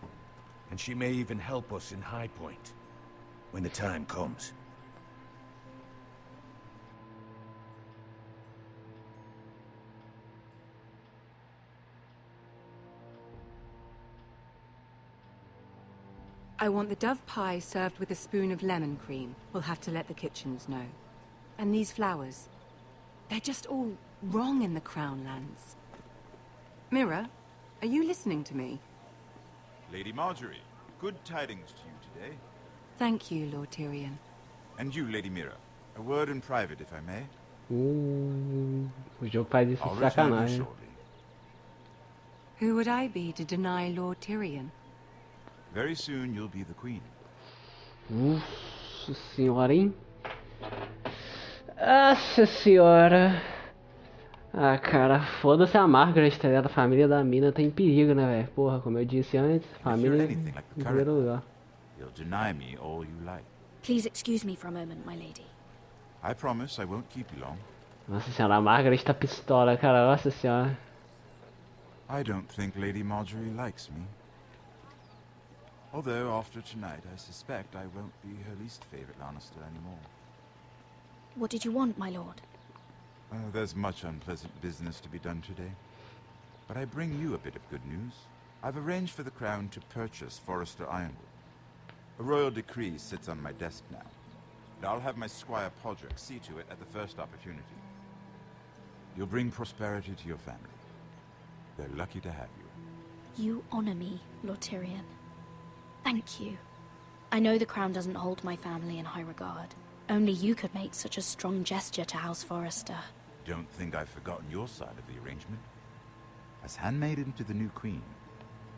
S5: and she may even help us in High Point, when the time comes.
S14: I want the dove pie served with a spoon of lemon cream. We'll have to let the kitchens know. And these flowers, they're just all wrong in the Crown lands. Mira, are you listening to me?
S4: Lady Marjorie, good tidings to you today.
S14: Thank you, Lord Tyrion.
S4: And you, Lady Mira. A word in private, if I may.
S1: O jogo faz isso
S4: I'll
S1: de
S4: return you
S1: sacanagem.
S4: shortly.
S14: Who would I be to deny Lord Tyrion?
S4: Very soon you'll be the queen.
S1: Nossa senhora, hein? Nossa senhora. Ah, cara, foda-se a Margaret, tá ligado? A família da mina tá em perigo, né, velho? Porra, como eu disse antes, família em primeiro lugar.
S4: You'll deny me all you like.
S13: Please excuse me for a moment, my lady.
S4: I promise I won't keep you long.
S1: Nossa senhora, a Margaret tá pistola, cara. Nossa senhora.
S4: I don't think Lady Marjorie likes me. Although, after tonight, I suspect I won't be her least favorite Lannister anymore.
S13: What did you want, my lord?
S4: There's much unpleasant business to be done today. But I bring you a bit of good news. I've arranged for the Crown to purchase Forrester Ironwood. A royal decree sits on my desk now. And I'll have my squire Podrick see to it at the first opportunity. You'll bring prosperity to your family. They're lucky to have you.
S13: You honor me, Lord Tyrion. Thank you. I know the crown doesn't hold my family in high regard. Only you could make such a strong gesture to House Forrester.
S4: Don't think I've forgotten your side of the arrangement. As handmaiden to the new queen,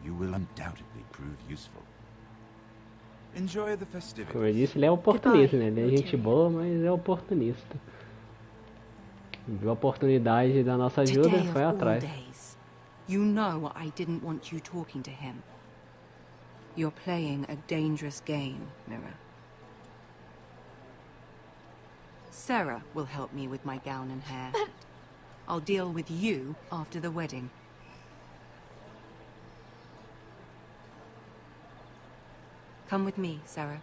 S4: you will undoubtedly prove useful. Enjoy the festivities.
S1: Como eu disse, ele é oportunista, né? Ele é gente boa, mas é oportunista. Viu a oportunidade da nossa ajuda e foi atrás.
S14: You know I didn't want you talking to him. You're playing a dangerous game, Mira. Sarah will help me with my gown and hair. I'll deal with you after the wedding. Come with me, Sarah.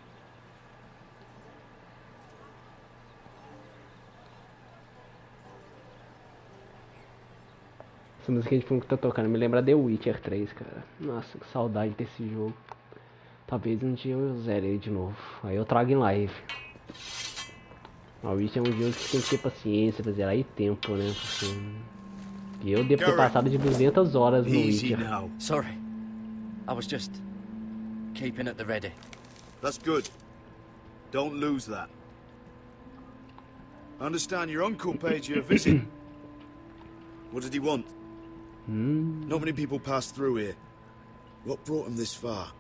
S1: Essa música de fundo que tá tocando me lembra The Witcher 3, cara. Nossa, que saudade desse jogo. Talvez um dia eu zere ele de novo. Aí eu trago em live. O Witcher é um jogo que tem que ter paciência pra zerar e tempo, né? Porque eu devo ter passado de 200 horas no Witcher.
S10: Sorry. I was just keeping at the ready.
S3: That's good. Don't lose that. I understand your uncle paid you a visit. What did he want? Not many people pass through here. What brought him this far?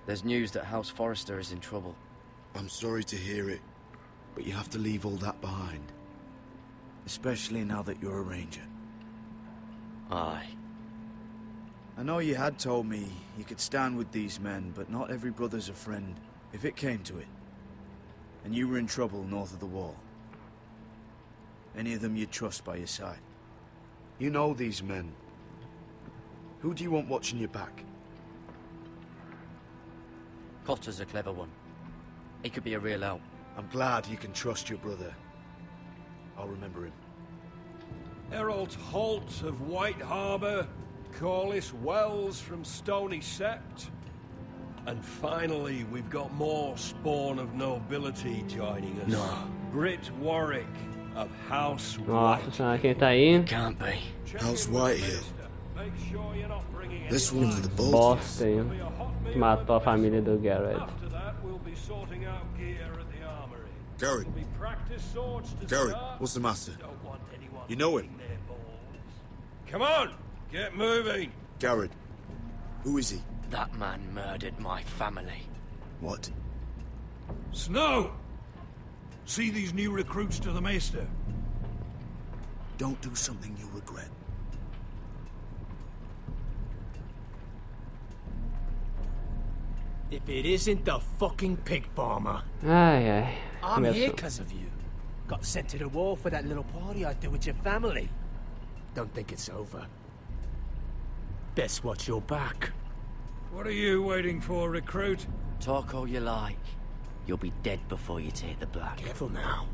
S10: There's news that House Forrester is in trouble.
S3: I'm sorry to hear it, but you have to leave all that behind. Especially now that you're a ranger.
S10: Aye.
S3: I know you had told me you could stand with these men, but not every brother's a friend, if it came to it. And you were in trouble north of the wall. Any of them you'd trust by your side. You know these men. Who do you want watching your back?
S10: Potter's a clever one. He could be a real help.
S3: I'm glad you can trust your brother. I'll remember him.
S9: Herald Holt of White Harbour, Corliss Wells from Stony Sept. And finally, we've got more spawn of nobility joining us.
S3: No.
S9: Britt Warwick of House
S1: Nossa
S9: White.
S1: senhora, quem tá aí?
S10: Can't be.
S3: House Whitehill. This one for the Boltons.
S1: Bosta aí. Que matou a família do Garrett.
S3: Garrett. Garrett, what's the matter? You know him?
S9: Come on, get moving.
S3: Garrett. Who is he?
S10: That man murdered my family.
S3: What?
S9: Snow! See these new recruits to the Maester?
S3: Don't do something you'll regret.
S16: If it isn't the fucking pig farmer.
S1: Ai, ai.
S16: I'm here
S1: Começou.
S16: because of you. Got sent to the war for that little party I do with your family. Don't think it's over. Best watch your back.
S9: What are you waiting for, recruit?
S10: Talk all you like. You'll be dead before you take the black.
S16: Careful now.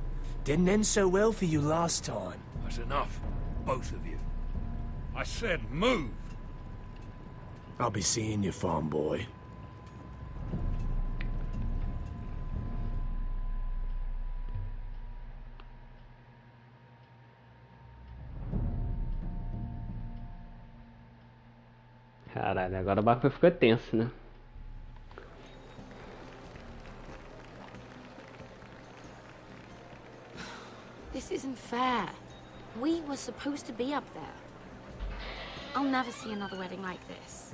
S16: Didn't end so well for you last time.
S9: That's enough, both of you. I said move.
S16: I'll be seeing you, farm boy.
S1: Caralho, agora o barco vai ficar tenso, né?
S12: This isn't fair. We were supposed to be up there. I'll never see another wedding like this.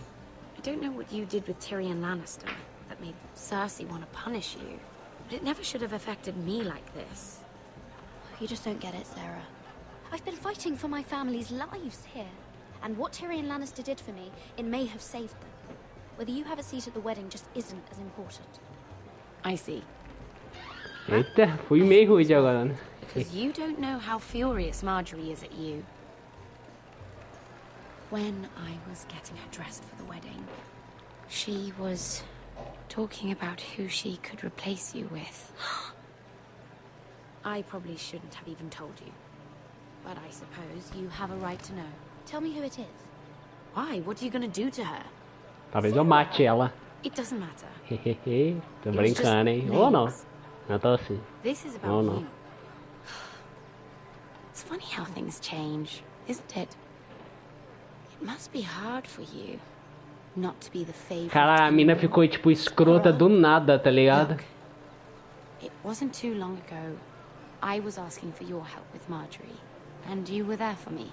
S12: I don't know what you did with Tyrion Lannister that made Cersei want to punish you, but it never should have affected me like this.
S13: You just don't get it, Sarah. I've been fighting for my family's lives here. And what Tyrion Lannister did for me, it may have saved them. Whether you have a seat at the wedding just isn't as important.
S12: I see.
S1: Eita, fui meio rude agora, né?
S12: Because you don't know how furious Marjorie is at you. When I was getting her dressed for the wedding, she was talking about who she could replace you with. I probably shouldn't have even told you. But I suppose you have a right to know.
S13: Tell me who it is.
S12: Why? What are you gonna do to her?
S1: Talvez eu mate ela.
S12: It doesn't matter.
S1: Hehehe, tô brincando, hein? Ou não. Eu tô assim.
S12: This is
S1: Ou
S12: about
S1: não.
S12: you. It's funny how things change, isn't it? It must be hard for you not to be the favorite.
S1: Cara, a mina ficou tipo escrota do nada, tá ligado?
S12: It wasn't too long ago. I was asking for your help with Marjorie, and you were there for me.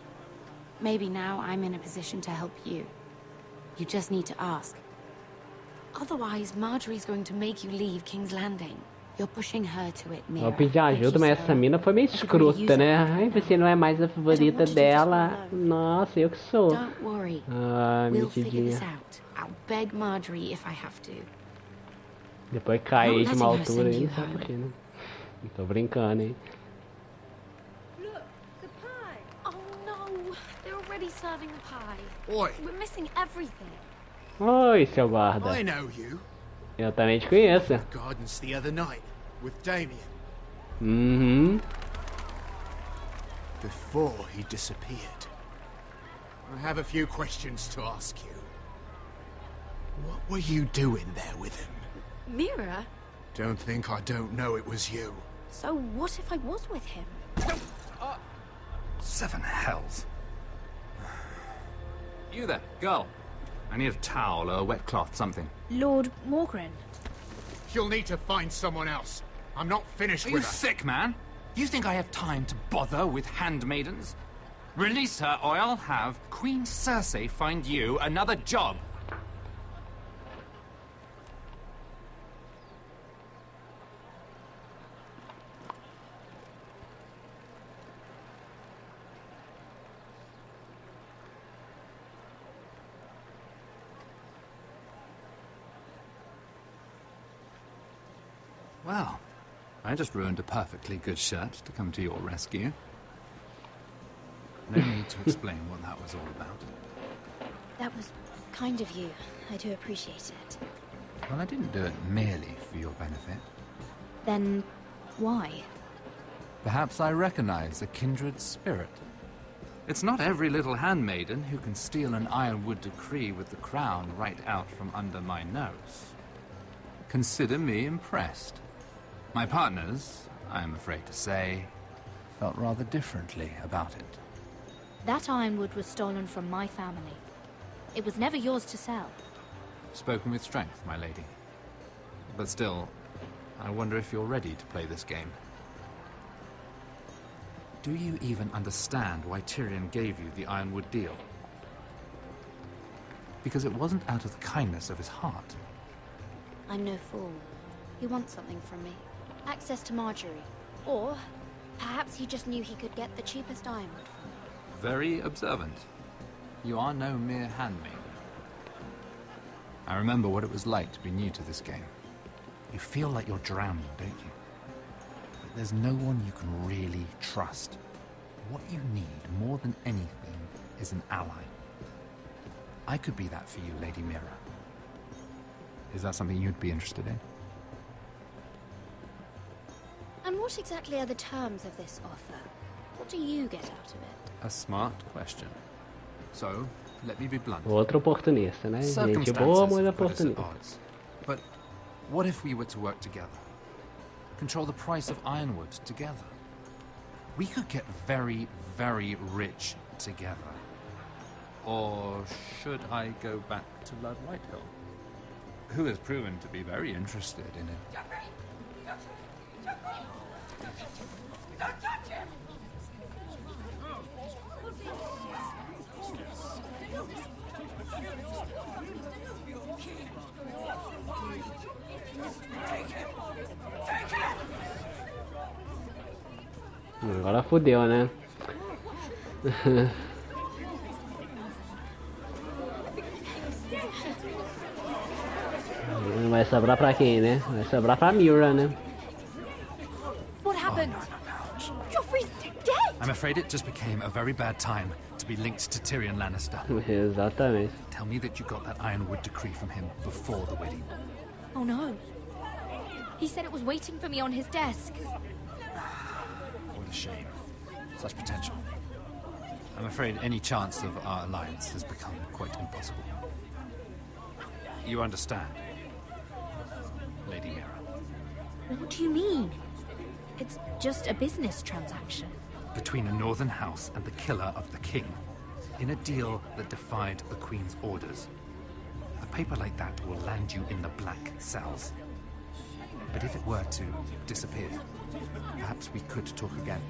S12: Maybe now I'm in a position to help you. You just need to ask. Otherwise, Marjorie's going to make you leave King's Landing. You're pushing her to it, Mira.
S1: Eu pedi ajuda, mas essa mina foi meio escrota, né? Ai, você não é mais a favorita dela. Nossa, eu que sou.
S12: Don't worry.
S1: Ai,
S12: We'll figure this
S1: mentidinha.
S12: out. I'll beg Marjorie if I have to.
S1: Depois caí de uma
S12: Not letting her
S1: altura
S12: send
S1: aí,
S12: you
S1: não sabe
S12: home.
S1: por quê, né? Tô brincando, hein?
S13: Oh no! They're already serving the pie.
S5: Oi.
S13: We're missing everything.
S1: Oi, seu guarda.
S5: I know you.
S1: Eu também te conheço.
S5: Gardens the other night with Damien.
S1: Uhum.
S5: Before he disappeared. I have a few questions to ask you. What were you doing there with him?
S13: Mira?
S5: Don't think I don't know it was you.
S13: So what if I was with him?
S19: Seven hells. You there, girl. I need a towel or a wet cloth, something.
S13: Lord Morgren.
S5: You'll need to find someone else. I'm not finished
S19: Are
S5: with
S19: you
S5: her.
S19: sick, man? You think I have time to bother with handmaidens? Release her, or I'll have Queen Cersei find you another job. Well, I just ruined a perfectly good shirt to come to your rescue. No need to explain what that was all about.
S13: That was kind of you. I do appreciate it.
S19: Well, I didn't do it merely for your benefit.
S13: Then why?
S19: Perhaps I recognize a kindred spirit. It's not every little handmaiden who can steal an ironwood decree with the crown right out from under my nose. Consider me impressed. My partners, I am afraid to say, felt rather differently about it.
S13: That ironwood was stolen from my family. It was never yours to sell.
S19: Spoken with strength, my lady. But still, I wonder if you're ready to play this game. Do you even understand why Tyrion gave you the ironwood deal? Because it wasn't out of the kindness of his heart.
S13: I'm no fool. He wants something from me. Access to Marjorie. Or perhaps he just knew he could get the cheapest ironwood from me.
S19: Very observant. You are no mere handmaid. I remember what it was like to be new to this game. You feel like you're drowning, don't you? But there's no one you can really trust. What you need more than anything is an ally. I could be that for you, Lady Mira. Is that something you'd be interested in?
S13: And what exactly are the terms of this offer? What do you get out of it?
S19: A smart question. So, let me be blunt.
S1: Outro oportunista, né? Gente boa, mas oportunista.
S19: But what if we were to work together? Control the price of ironwood together? We could get very, very rich together. Or should I go back to Lord Whitehill, who has proven to be very interested in it?
S9: Don't touch him!
S1: Agora fodeu, né? Vai sobrar pra quem, né? Vai sobrar pra Mira, né?
S15: What happened? Joffrey's dead!
S19: I'm afraid it just became a very bad time to be linked to Tyrion Lannister.
S1: Exatamente.
S19: Tell me that you got that ironwood decree from him before the wedding.
S13: Oh no. He said it was waiting for me on his desk.
S19: What a shame. Such potential. I'm afraid any chance of our alliance has become quite impossible. You understand, Lady Mira?
S13: What do you mean? It's just a business transaction.
S19: Between a northern house and the killer of the king, in a deal that defied the Queen's orders. A paper like that will land you in the black cells. But if it were to disappear, perhaps we could talk again.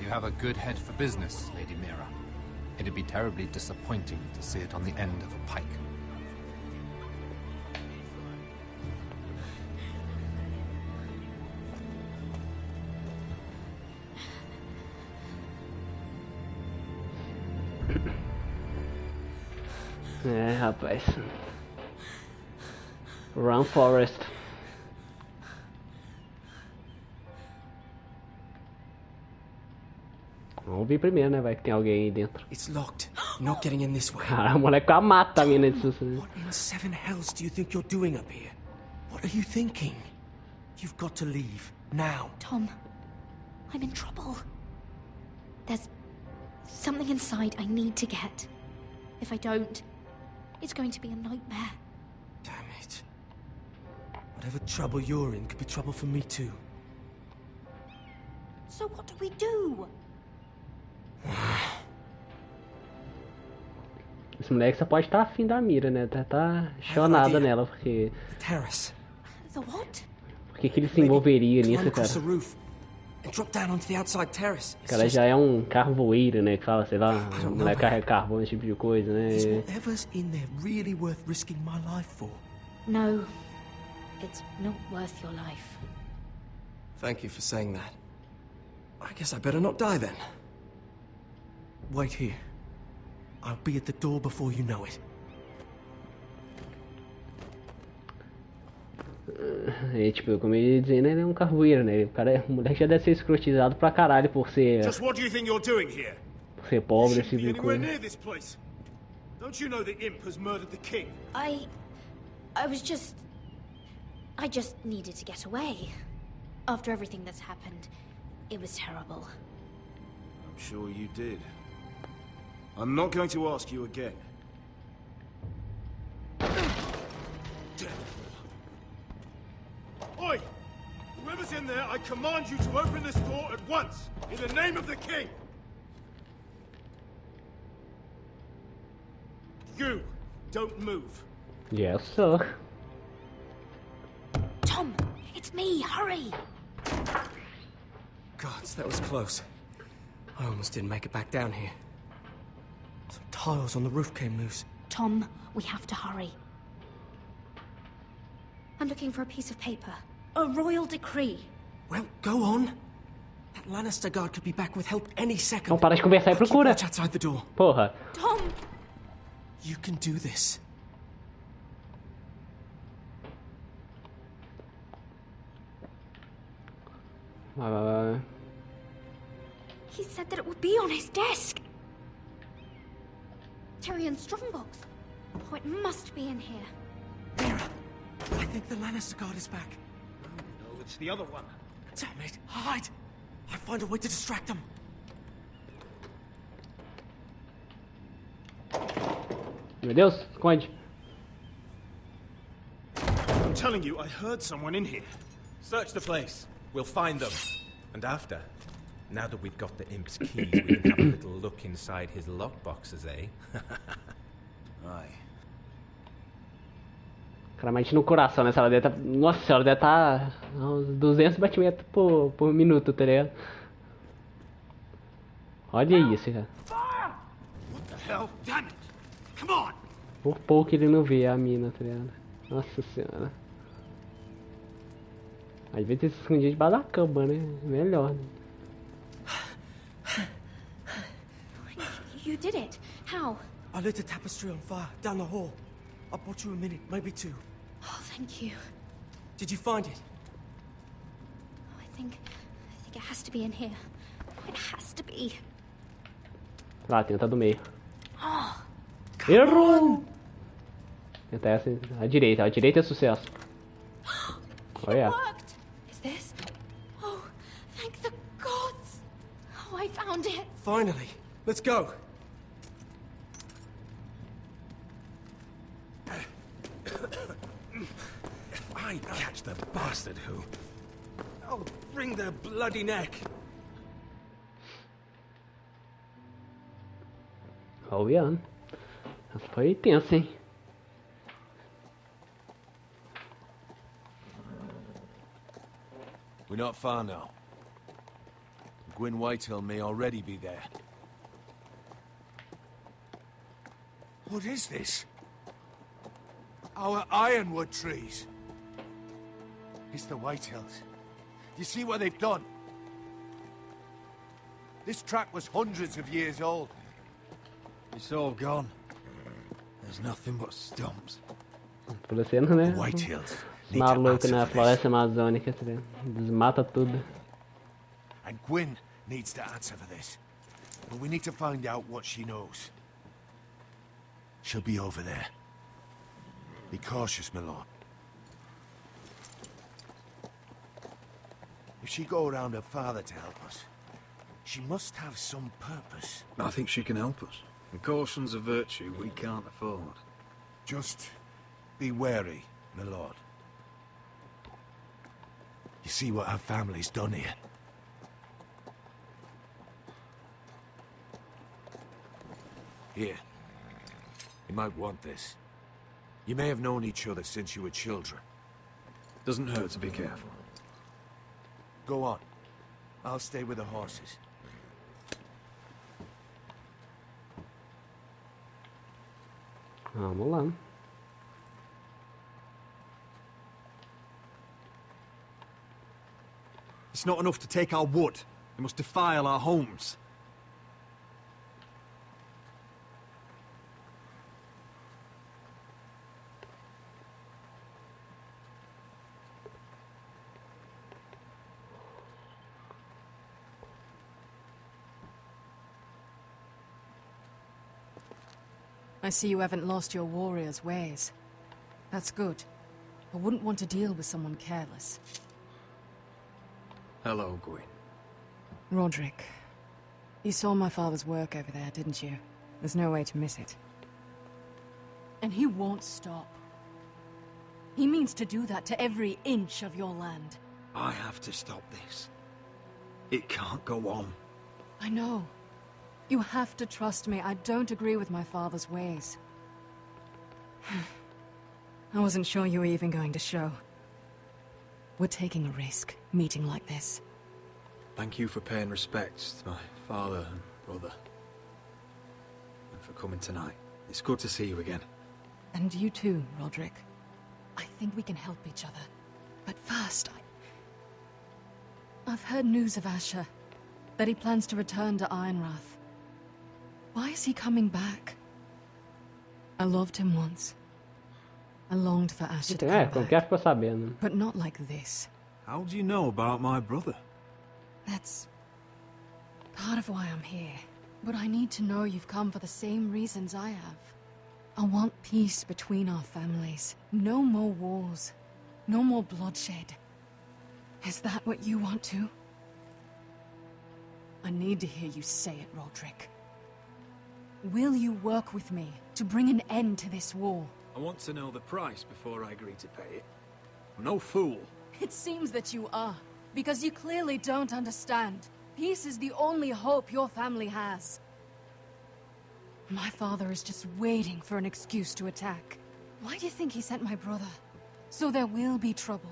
S19: You have a good head for business, Lady Mira. It'd be terribly disappointing to see it on the end of a pike.
S1: É, rapaz. Run Forest. Vamos ver primeiro, né? Vai que tem alguém aí dentro.
S16: It's locked. You're not getting in this way.
S1: Cara, o moleque quase mata a mina disso.
S16: What in seven hells do you think you're doing up here? What are you thinking? You've got to leave now.
S13: Tom, I'm in trouble. There's something inside I need to get. If I don't, it's going to be a nightmare.
S16: Damn it. Whatever trouble you're in could be trouble for me too.
S13: So what do we do?
S1: Esse moleque só pode estar afim da Mira, né? Tá chonada nela, porque...
S16: Terrace.
S13: The what?
S1: Por que ele se envolveria nisso, cara? O cara já é um carvoeiro, né? Que fala, sei lá, um moleque carrega carvão, esse tipo de coisa, né?
S13: No, it's not worth your life.
S16: Thank you for saying that. I guess I better not die then. Wait here. I'll be at the door before you know it.
S1: E, tipo, como eu ia dizendo, ele é um carvoeiro, né? O moleque já deve ser escrotizado pra caralho por ser pobre, esse tipo de coisa.
S5: Don't you know the imp has murdered the king?
S13: I just needed to get away. After everything that's happened, it was terrible.
S5: I'm sure you did. I'm not going to ask you again. Oi! Whoever's in there, I command you to open this door at once, in the name of the king! You don't move.
S1: Yes, sir.
S13: Tom, it's me. Hurry.
S16: Gods, that was close. I almost didn't make it back down here. Some tiles on the roof came loose.
S13: Tom, we have to hurry. I'm looking for a piece of paper. A royal decree.
S16: Well, go on. That Lannister guard could be back with help any second.
S1: Não para de conversar e procura.
S16: Watch outside the door.
S1: Porra.
S13: Tom!
S16: You can do this.
S13: He said that it would be on his desk. Tyrion's strongbox. Oh, it must be in here.
S16: Mira, I think the Lannister guard is back.
S5: No, it's the other one.
S16: Damn it, hide! I'll find a way to distract them.
S1: Meu Deus, esconde.
S5: I'm telling you, I heard someone in here.
S8: Search the place. We'll find them. And after, now that we've got the imp's keys, we can have a little look inside his lockboxes, eh?
S5: Aye.
S1: Cara, mas no coração, né? Ela deve tá... Nossa senhora, deve estar uns 200 batimentos por minuto, tá ligado? Olha isso, cara.
S5: What the hell? Damn it! Come on!
S1: Por pouco ele não vê a mina, tá ligado? Nossa senhora. Às vezes ele se escondia debaixo da cama, né? Melhor. Né?
S13: You did it. How?
S16: I lit a tapestry on fire down the hall. I bought you a minute, maybe two.
S13: Oh, thank you.
S16: Did you find it?
S13: I think it has to be in here. It has to be.
S1: Lá, tenta do meio.
S13: Oh.
S1: Errou! Tenta essa. A direita é sucesso. Olha.
S13: Worked. Is this? Oh, thank the gods! Oh, I found it.
S16: Finally. Let's go.
S5: If I catch the bastard who... I'll wring their bloody neck.
S1: Olha. Essa foi tensa, hein?
S3: We're not far now. Gwyn Whitehill may already be there.
S5: What is this? Our ironwood trees.
S3: It's the Whitehills. You see what they've done? This track was hundreds of years old. It's all gone. There's nothing but stumps.
S1: Parecendo, né?
S3: Whitehills.
S1: Maluco na floresta amazônica, desmata tudo.
S3: And Gwyn needs to answer for this. But we need to find out what she knows. She'll be over there. Be cautious, my lord. If she go around her father to help us, she must have some purpose.
S20: I think she can help us. And caution's a virtue we can't afford.
S3: Just be wary, my lord. You see what her family's done here? Here. You might want this. You may have known each other since you were children.
S20: Doesn't hurt to be careful.
S3: Go on. I'll stay with the horses.
S1: Vamos lá.
S5: It's not enough to take our wood. They must defile our homes.
S18: I see you haven't lost your warrior's ways. That's good. I wouldn't want to deal with someone careless.
S7: Hello, Gwyn.
S18: Roderick, you saw my father's work over there, didn't you? There's no way to miss it. And he won't stop. He means to do that to every inch of your land.
S7: I have to stop this. It can't go on.
S18: I know. You have to trust me. I don't agree with my father's ways. I wasn't sure you were even going to show. We're taking a risk, meeting like this.
S7: Thank you for paying respects to my father and brother. And for coming tonight. It's good to see you again.
S18: And you too, Roderick. I think we can help each other. But first, I've heard news of Asher. That he plans to return to Ironrath. Why is he coming back? I loved him once. I longed for Asher to come back.
S1: Ficou sabendo.
S18: But not like this.
S7: How do you know about my brother?
S18: That's part of why I'm here. But I need to know you've come for the same reasons I have. I want peace between our families. No more wars. No more bloodshed. Is that what you want too? I need to hear you say it, Roderick. Will you work with me to bring an end to this war?
S7: I want to know the price before I agree to pay it. I'm no fool.
S18: It seems that you are, because you clearly don't understand. Peace is the only hope your family has. My father is just waiting for an excuse to attack. Why do you think he sent my brother? So there will be trouble.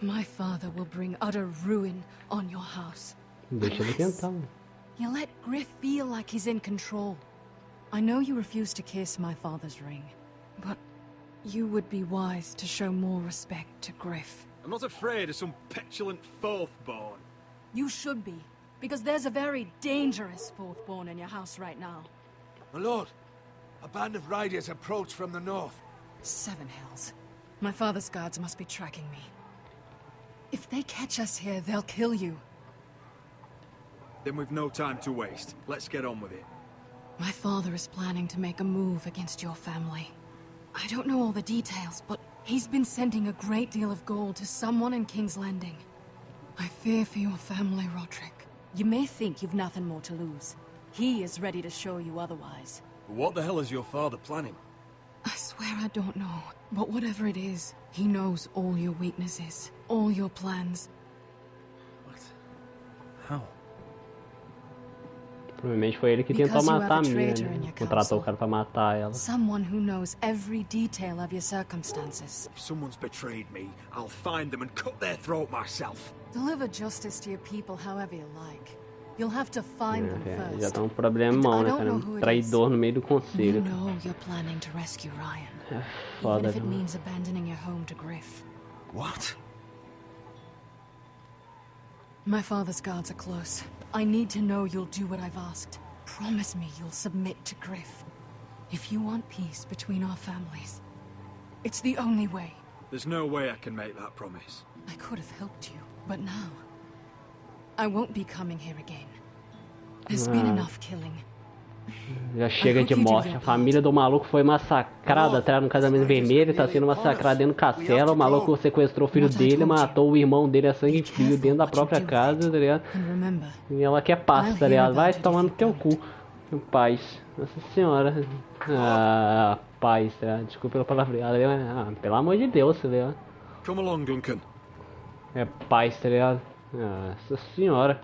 S18: My father will bring utter ruin on your house.
S1: Deixa ele tentar.
S18: You let Griff feel like he's in control. I know you refuse to kiss my father's ring, but you would be wise to show more respect to Griff.
S7: I'm not afraid of some petulant fourthborn.
S18: You should be, because there's a very dangerous fourthborn in your house right now.
S5: My lord, a band of riders approach from the north.
S18: 7 hells. My father's guards must be tracking me. If they catch us here, they'll kill you.
S7: Then we've no time to waste. Let's get on with it.
S18: My father is planning to make a move against your family. I don't know all the details, but he's been sending a great deal of gold to someone in King's Landing. I fear for your family, Roderick. You may think you've nothing more to lose. He is ready to show you otherwise.
S7: What the hell is your father planning?
S18: I swear I don't know, but whatever it is, he knows all your weaknesses, all your plans.
S7: What? How?
S1: Provavelmente foi ele que tentou matar a Mia, né? Contratou o cara pra matar ela.
S18: Someone who knows every detail of your circumstances.
S7: If someone's betrayed me, I'll find them and cut their throat myself.
S18: Deliver justice to your people however you like. You'll have to find them first.
S1: Já tá problemão, né, cara? Traidor no meio do conselho.
S18: You know you're planning to rescue Ryan.
S1: Foda,
S18: even if it means abandoning your home to Griff.
S7: What?
S18: My father's guards are close. I need to know you'll do what I've asked. Promise me you'll submit to Griff. If you want peace between our families, it's the only way.
S7: There's no way I can make that promise.
S18: I could have helped you, but now I won't be coming here again. There's been enough killing.
S1: Já chega de morte. A família do maluco foi massacrada atrás no casamento vermelho, tá sendo massacrada dentro do castelo. O maluco sequestrou o filho dele, matou o irmão dele a sangue frio dentro da própria casa, tá ligado? E ela quer paz, tá ligado? Vai tomar no teu cu. Paz. Nossa senhora. Ah, paz, tá ligado? Desculpa pela palavreada, ah, pelo amor de Deus, tá ligado?
S7: Come along, Duncan.
S1: É paz, tá ligado? Ah, nossa senhora.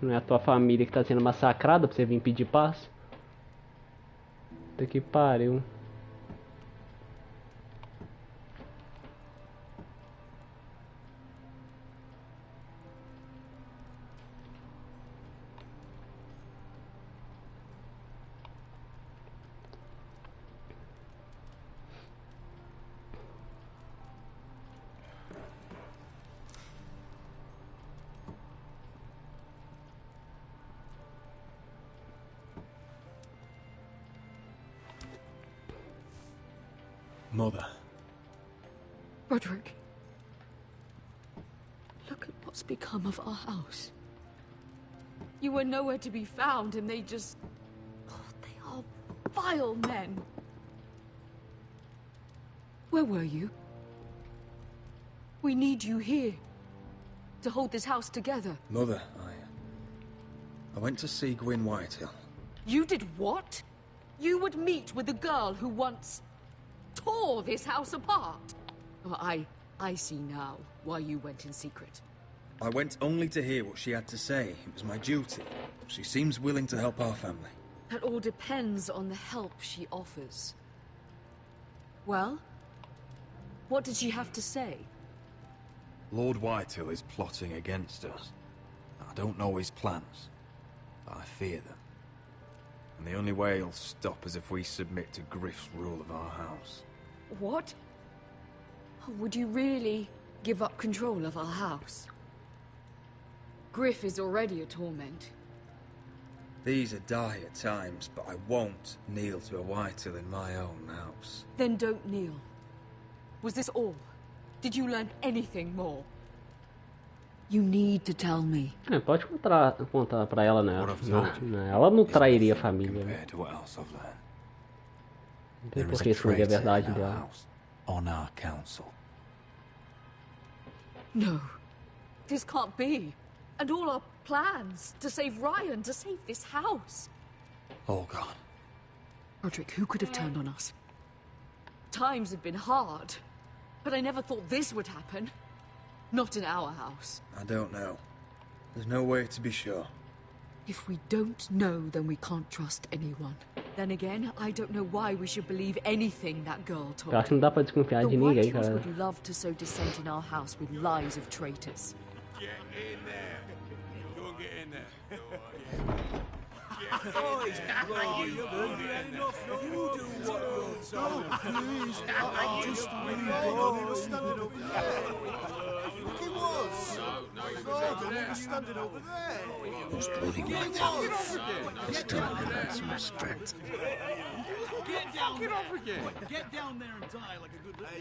S1: Não é a tua família que tá sendo massacrada pra você vir pedir paz? Puta que pariu.
S7: Mother.
S18: Roderick. Look at what's become of our house. You were nowhere to be found and they just... Oh, they are vile men. Where were you? We need you here to hold this house together.
S7: Mother, I went to see Gwyn Whitehill.
S18: You did what? You would meet with the girl who once tore this house apart. Oh, I see now why you went in secret.
S7: I went only to hear what she had to say. It was my duty. She seems willing to help our family.
S18: That all depends on the help she offers. Well, what did she have to say?
S7: Lord Whitehill is plotting against us. I don't know his plans, but I fear them. And the only way he'll stop is if we submit to Griff's rule of our house.
S18: What? Would you really give up control of our house? Griff is already a torment.
S7: These are dire times, but I won't kneel to a Whitehill in my own house.
S18: Then don't kneel. Was this all? Did you learn anything more? You need to tell me.
S1: Pode contar pra ela, né? Ela não trairia a família. Não tem por que esconder a verdade dela.
S7: On our council.
S18: No, this can't be. And all our plans to save Ryan, to save this house.
S7: All gone.
S18: Roderick, who could have turned on us? Times have been hard, but I never thought this would happen. Not in our house.
S7: I don't know. There's no way to be sure.
S18: If we don't know, then we can't trust anyone. Then again, I don't know why we should believe anything that girl told.
S1: Eu acho que não dá pra desconfiar de ninguém, cara.
S18: The Whitehills would love to sow dissent in our house with lies of traitors.
S5: Get in there. Go and get in there.
S10: Those bloody ones. They're still in some respect.
S5: Get down there. Get down there and die like a good little.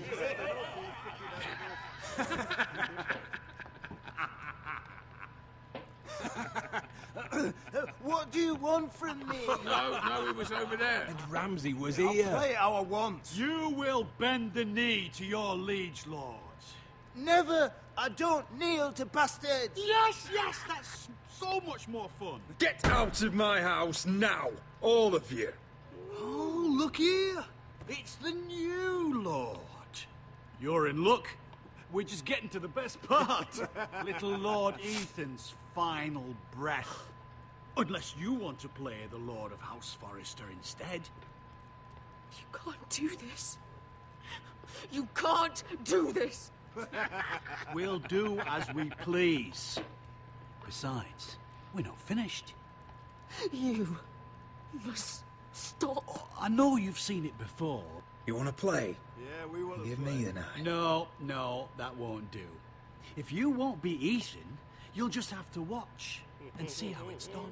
S17: What do you want from me?
S5: No, it was over there.
S16: And Ramsay was
S17: I'll
S16: here.
S17: play how I want.
S9: You will bend the knee to your liege lord.
S17: Never. I don't kneel to bastards.
S9: Yes, that's so much more fun.
S7: Get out of my house now, all of you.
S9: Oh, look here. It's the new lord. You're in luck. We're just getting to the best part. Little Lord Ethan's final breath. Unless you want to play the Lord of House Forrester instead.
S18: You can't do this. You can't do this.
S9: We'll do as we please. Besides, we're not finished.
S18: You must stop.
S9: Oh, I know you've seen it before.
S7: You want to play?
S5: Yeah, we want to
S7: Give me the knife.
S9: No, that won't do. If you won't be Ethan, you'll just have to watch and see how it's done.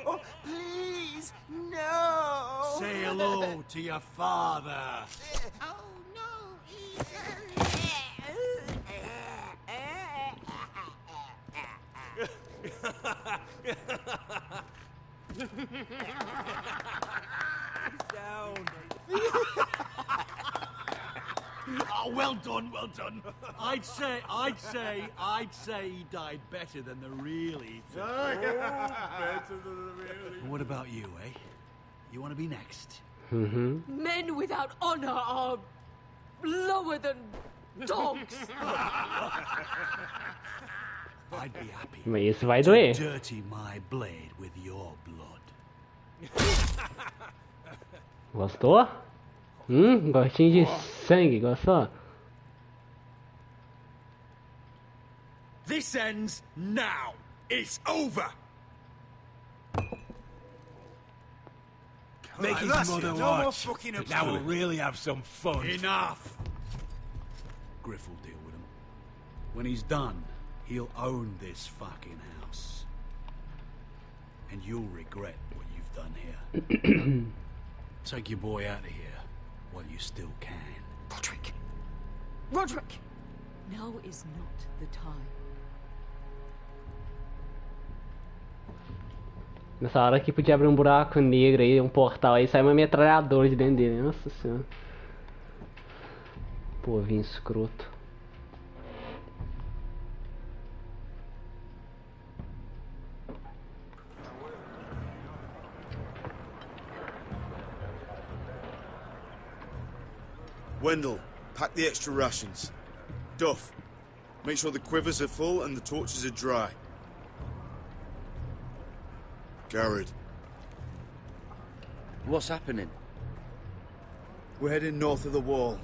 S17: Oh, please, no.
S9: Say hello to your father.
S17: Oh, no, Ethan.
S9: Down. Oh, well done. I'd say he died better than the real Ethan.
S5: Better than the real
S9: What about you, eh? You want to be next?
S18: Men without honor are lower than dogs.
S9: I'd be happy
S1: Mas isso vai doer.
S9: to dirty my blade with your blood.
S1: Gostou? Gostinho de sangue, gostou?
S7: This ends now. It's over.
S16: Make his mother watch. Now we'll really have some fun.
S9: Enough! Griff will deal with him. When he's done, he'll own this fucking house. And you'll regret what you've done here. Take your boy out of here while you still can.
S18: Roderick! Now is not the time.
S1: Nessa hora aqui podia abrir um buraco negro aí, um portal aí, sai uma metralhadora de dentro dele. Nossa senhora. Povinho escroto.
S3: Wendell, pack the extra rations. Duff, make sure the quivers are full and the torches are dry. Garrett.
S10: What's happening?
S3: We're heading north of the wall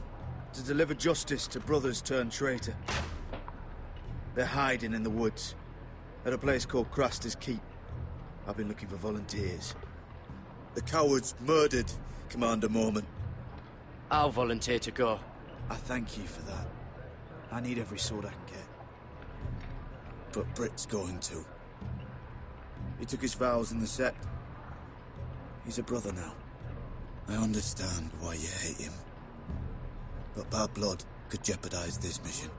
S3: to deliver justice to brothers turned traitor. They're hiding in the woods at a place called Craster's Keep. I've been looking for volunteers. The cowards murdered Commander Mormon.
S10: I'll volunteer to go.
S3: I thank you for that. I need every sword I can get. But Britt's going too. He took his vows in the sect. He's a brother now. I understand why you hate him. But bad blood could jeopardize this mission.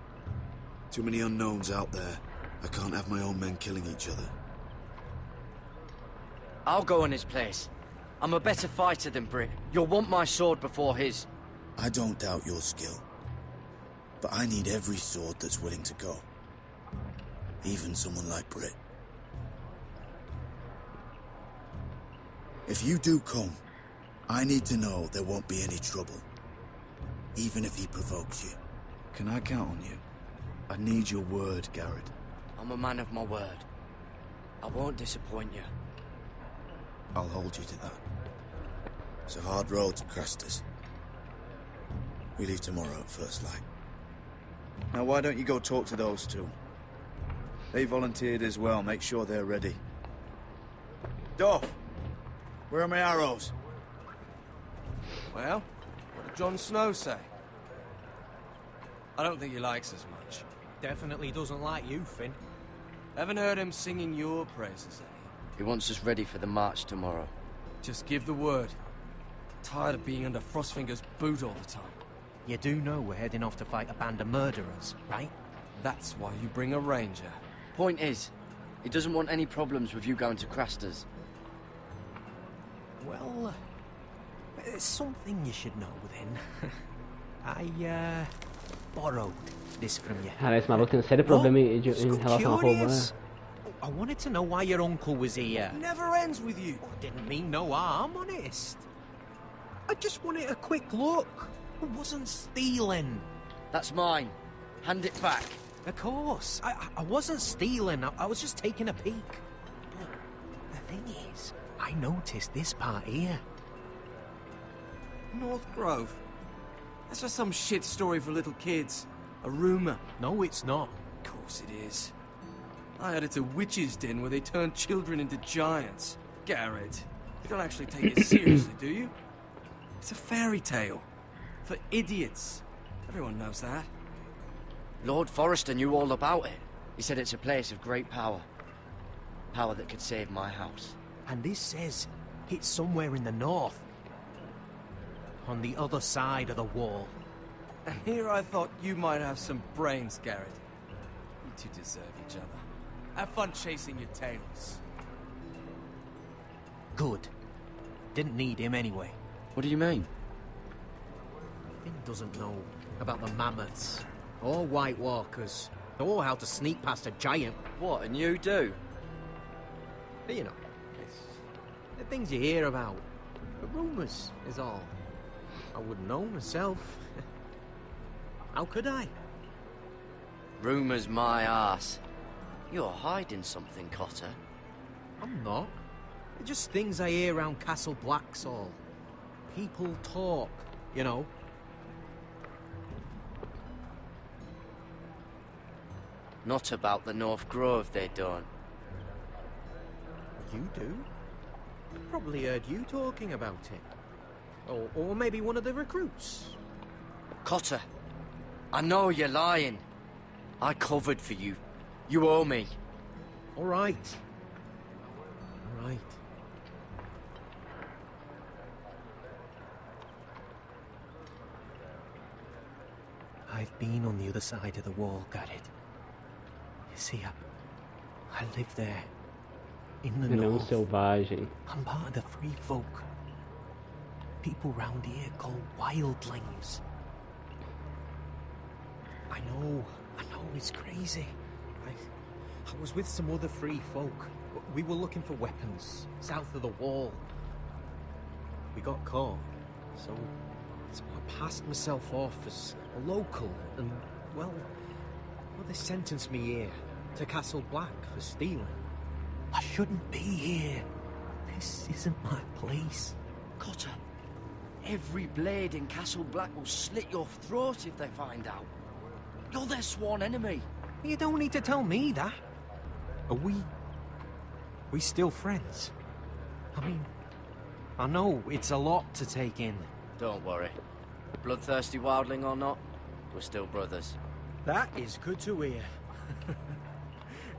S3: Too many unknowns out there. I can't have my own men killing each other.
S10: I'll go in his place. I'm a better fighter than Britt. You'll want my sword before his.
S3: I don't doubt your skill. But I need every sword that's willing to go. Even someone like Britt. If you do come, I need to know there won't be any trouble. Even if he provokes you. Can I count on you? I need your word, Garrett.
S10: I'm a man of my word. I won't disappoint you.
S3: I'll hold you to that. It's a hard road to Craster's. We leave tomorrow at first light. Now why don't you go talk to those two? They volunteered as well. Make sure they're ready. Duff! Where are my arrows?
S11: Well, what did Jon Snow say? I don't think he likes us much.
S8: Definitely doesn't like you, Finn.
S11: Haven't heard him singing your praises any.
S10: He wants us ready for the march tomorrow.
S11: Just give the word. Tired of being under Frostfinger's boot all the time.
S8: You do know we're heading off to fight a band of murderers, right?
S11: That's why you bring a ranger.
S10: Point is, he doesn't want any problems with you going to Craster's.
S8: Well, there's something you should know then. I borrowed this from you.
S1: Cara, esse maluco tem um sério problema em relação a roubo, né?
S8: I wanted to know why your uncle was here.
S11: It never ends with you.
S8: Didn't mean no harm, honest. I just wanted a quick look. I wasn't stealing.
S10: That's mine. Hand it back.
S8: Of course. I wasn't stealing. I was just taking a peek. But the thing is, I noticed this part here.
S11: North Grove. That's just some shit story for little kids. A rumor.
S8: No, it's not.
S11: Of course it is. I heard it's a witch's den where they turn children into giants. Garrett, you don't actually take it seriously, do you? It's a fairy tale. For idiots. Everyone knows that.
S10: Lord Forrester knew all about it. He said it's a place of great power. Power that could save my house.
S8: And this says it's somewhere in the north. On the other side of the wall.
S11: And here I thought you might have some brains, Garrett. You two deserve each other. Have fun chasing your tails.
S8: Good. Didn't need him anyway.
S10: What do you mean?
S8: Finn doesn't know about the mammoths, or White Walkers, or how to sneak past a giant.
S10: What, and you do?
S8: But you know, it's the things you hear about. The rumours is all. I wouldn't know myself. How could I?
S10: Rumours my ass. You're hiding something, Cotter.
S8: I'm not. They're just things I hear around Castle Blacksall. People talk, you know.
S10: Not about the North Grove, they don't.
S8: You do? Probably heard you talking about it. Or maybe one of the recruits.
S10: Cotter, I know you're lying. I covered for you. You owe me.
S8: All right. All right. I've been on the other side of the wall, got it. You see, I live there. In the
S1: Ele é
S8: north,
S1: selvagem.
S8: I'm part of the free folk. People round here call wildlings. I know, it's crazy. I was with some other free folk. We were looking for weapons south of the wall. We got caught, so I passed myself off as a local, and well, they sentenced me here to Castle Black for stealing. I shouldn't be here. This isn't my place.
S10: Cotter, every blade in Castle Black will slit your throat if they find out. You're their sworn enemy.
S8: You don't need to tell me that. Are we still friends? I mean, I know it's a lot to take in.
S10: Don't worry. Bloodthirsty wildling or not, we're still brothers.
S8: That is good to hear.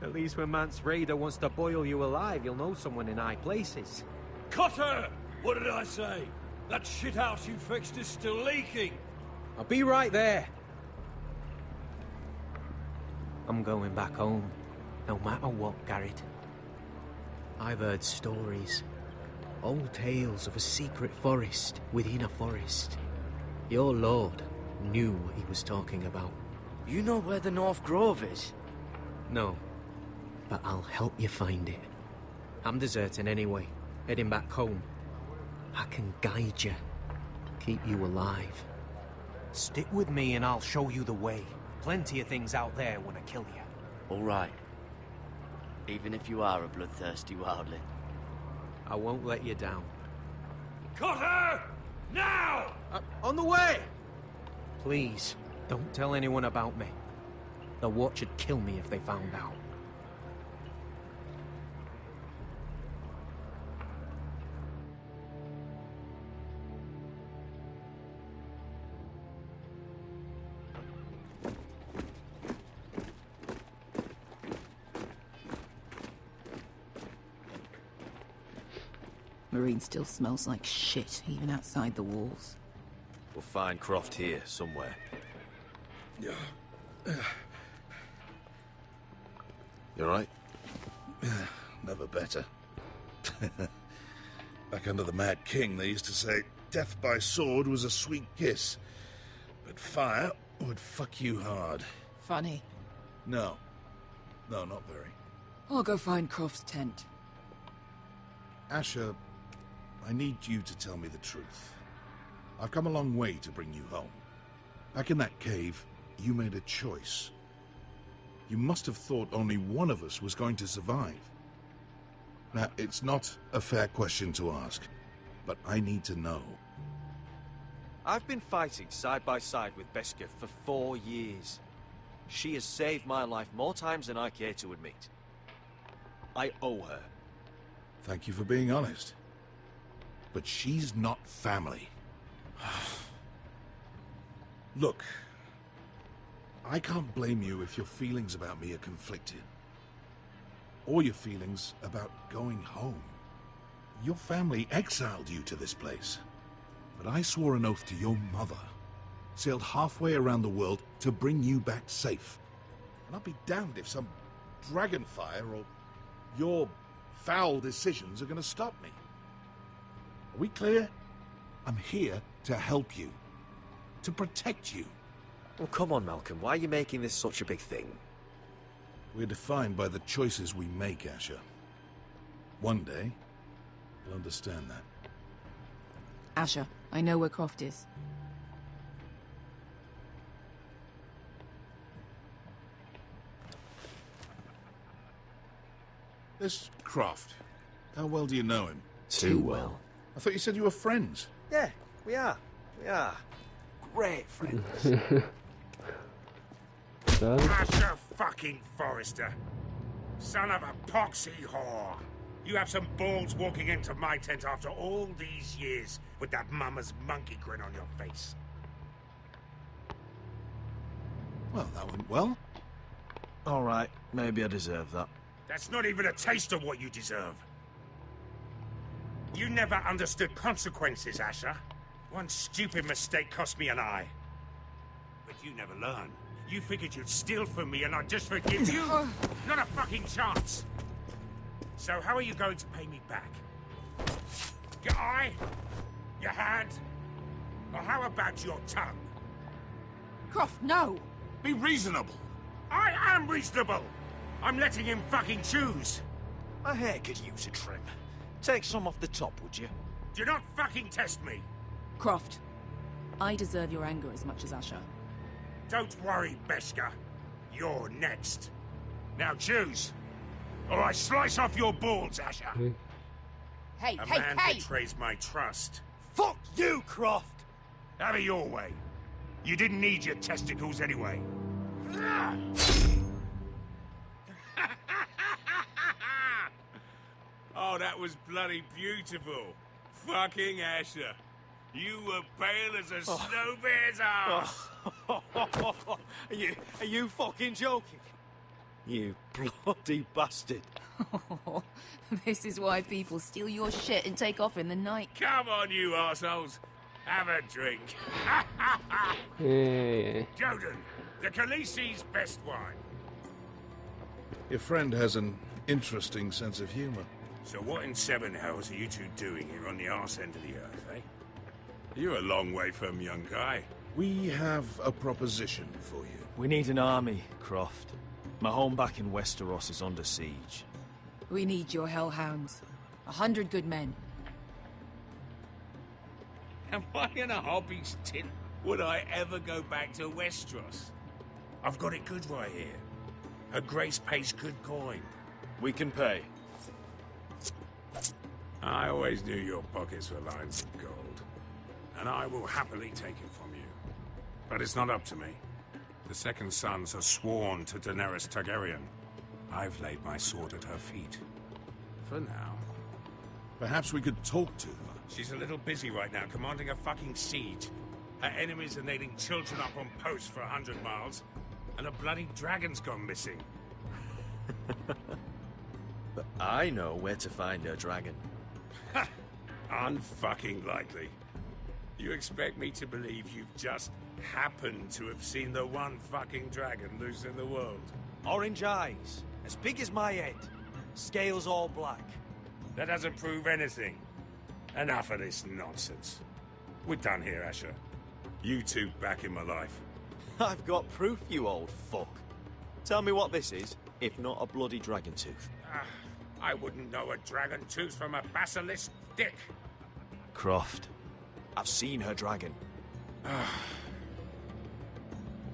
S8: At least when Mance Raider wants to boil you alive, you'll know someone in high places.
S9: Cotter! What did I say? That shithouse you fixed is still leaking.
S8: I'll be right there. I'm going back home, no matter what, Garrett. I've heard stories. Old tales of a secret forest within a forest. Your lord knew what he was talking about.
S10: You know where the North Grove is?
S8: No, but I'll help you find it. I'm deserting anyway, heading back home. I can guide you, keep you alive. Stick with me and I'll show you the way. Plenty of things out there want to kill you.
S10: All right. Even if you are a bloodthirsty wildling.
S8: I won't let you down.
S9: Cotter! Now!
S8: On the way! Please, don't tell anyone about me. The Watch would kill me if they found out.
S6: Marine still smells like shit, even outside the walls.
S20: We'll find Croft here, somewhere.
S5: Yeah.
S20: You alright?
S5: Never better. Back under the Mad King, they used to say death by sword was a sweet kiss, but fire would fuck you hard.
S6: Funny.
S5: No, not very.
S6: I'll go find Croft's tent.
S5: Asher, I need you to tell me the truth. I've come a long way to bring you home. Back in that cave, you made a choice. You must have thought only one of us was going to survive. Now, it's not a fair question to ask, but I need to know.
S20: I've been fighting side by side with Beskha for 4 years. She has saved my life more times than I care to admit. I owe her.
S5: Thank you for being honest. But she's not family. Look, I can't blame you if your feelings about me are conflicted. Or your feelings about going home. Your family exiled you to this place. But I swore an oath to your mother. Sailed halfway around the world to bring you back safe. And I'll be damned if some dragonfire or your foul decisions are going to stop me. Are we clear? I'm here to help you. To protect you.
S20: Well, come on, Malcolm. Why are you making this such a big thing?
S5: We're defined by the choices we make, Asher. One day, you'll understand that.
S6: Asher, I know where Croft is.
S5: This Croft, how well do you know him?
S20: Too well.
S5: I thought you said you were friends.
S20: Yeah, we are. We are. Great friends.
S21: Asher fucking Forrester. Son of a poxy whore. You have some balls walking into my tent after all these years with that mama's monkey grin on your face.
S5: Well, that went well.
S20: All right, maybe I deserve that.
S21: That's not even a taste of what you deserve. You never understood consequences, Asher. One stupid mistake cost me an eye. But you never learn. You figured you'd steal from me and I'd just forgive you? Not a fucking chance. So how are you going to pay me back? Your eye? Your hand? Or how about your tongue?
S6: Croft, no!
S21: Be reasonable. I am reasonable! I'm letting him fucking choose.
S20: My hair could use a trim. Take some off the top, would you?
S21: Do not fucking test me.
S6: Croft, I deserve your anger as much as Asher.
S21: Don't worry, Beskha. You're next. Now choose. Or I slice off your balls, Asher.
S6: Hey,
S21: A man betrays my trust.
S20: Fuck you, Croft!
S21: Have it your way. You didn't need your testicles anyway. Oh, that was bloody beautiful. Fucking Asher. You were pale as a snow bear's ass.
S20: Are you fucking joking? You bloody bastard.
S6: This is why people steal your shit and take off in the night.
S21: Come on, you arseholes. Have a drink. Joden, the Khaleesi's best wine.
S5: Your friend has an interesting sense of humor.
S21: So what in seven hells are you two doing here on the arse end of the earth, eh? You're a long way from, young guy.
S5: We have a proposition for you.
S20: We need an army, Croft. My home back in Westeros is under siege.
S6: We need your hellhounds. 100 good men.
S21: Am I in a hobby's tin? Would I ever go back to Westeros? I've got it good right here. Her Grace pays good coin.
S20: We can pay.
S21: I always knew your pockets were lined with gold, and I will happily take it from you. But it's not up to me. The Second Sons are sworn to Daenerys Targaryen. I've laid my sword at her feet. For now.
S5: Perhaps we could talk to her.
S21: She's a little busy right now, commanding a fucking siege. Her enemies are nailing children up on posts for 100 miles, and a bloody dragon's gone missing.
S20: But I know where to find her dragon.
S21: Ha! Unfucking likely. You expect me to believe you've just happened to have seen the one fucking dragon loose in the world?
S20: Orange eyes, as big as my head. Scales all black.
S21: That doesn't prove anything. Enough of this nonsense. We're done here, Asher. You two back in my life.
S20: I've got proof, you old fuck. Tell me what this is, if not a bloody dragon tooth.
S21: I wouldn't know a dragon tooth from a basilisk dick.
S20: Croft, I've seen her dragon.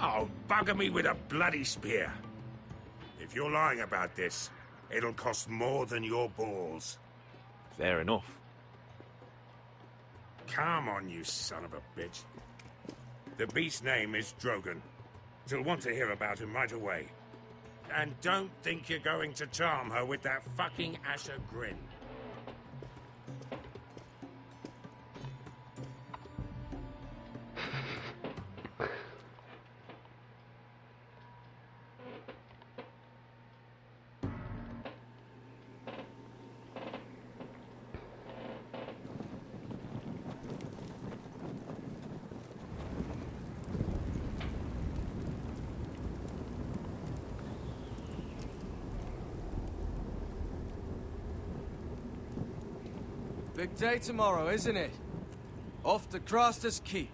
S21: Oh, bugger me with a bloody spear. If you're lying about this, it'll cost more than your balls.
S20: Fair enough.
S21: Come on, you son of a bitch. The beast's name is Drogon. She'll want to hear about him right away. And don't think you're going to charm her with that fucking Asher grin.
S11: Big day tomorrow, isn't it? Off to Craster's Keep.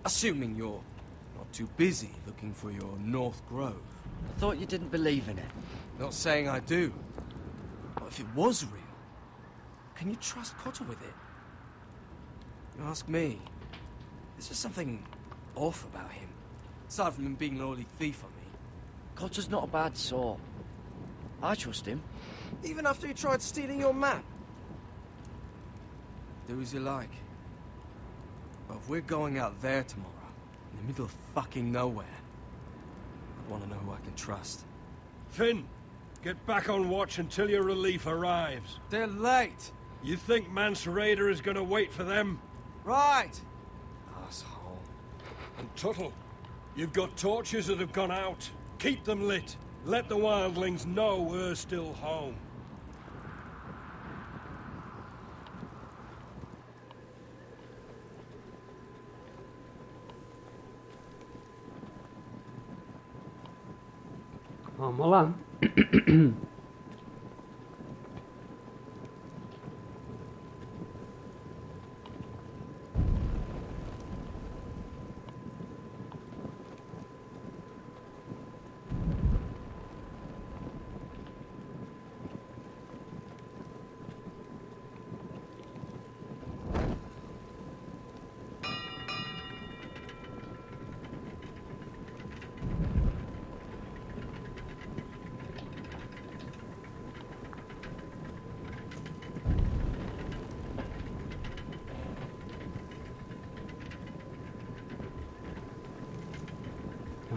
S11: Assuming you're not too busy looking for your North Grove.
S10: I thought you didn't believe in it.
S11: Not saying I do. But if it was real, can you trust Cotter with it? You ask me. There's just something off about him. Aside from him being an early thief on me.
S10: Cotter's not a bad sort. I trust him.
S11: Even after he tried stealing your map? Do as you like. But if we're going out there tomorrow, in the middle of fucking nowhere, I want to know who I can trust.
S9: Finn, get back on watch until your relief arrives.
S11: They're late.
S9: You think Mance Rayder is going to wait for them?
S11: Right. Asshole.
S9: And Tuttle, you've got torches that have gone out. Keep them lit. Let the wildlings know we're still home.
S1: Vamos lá.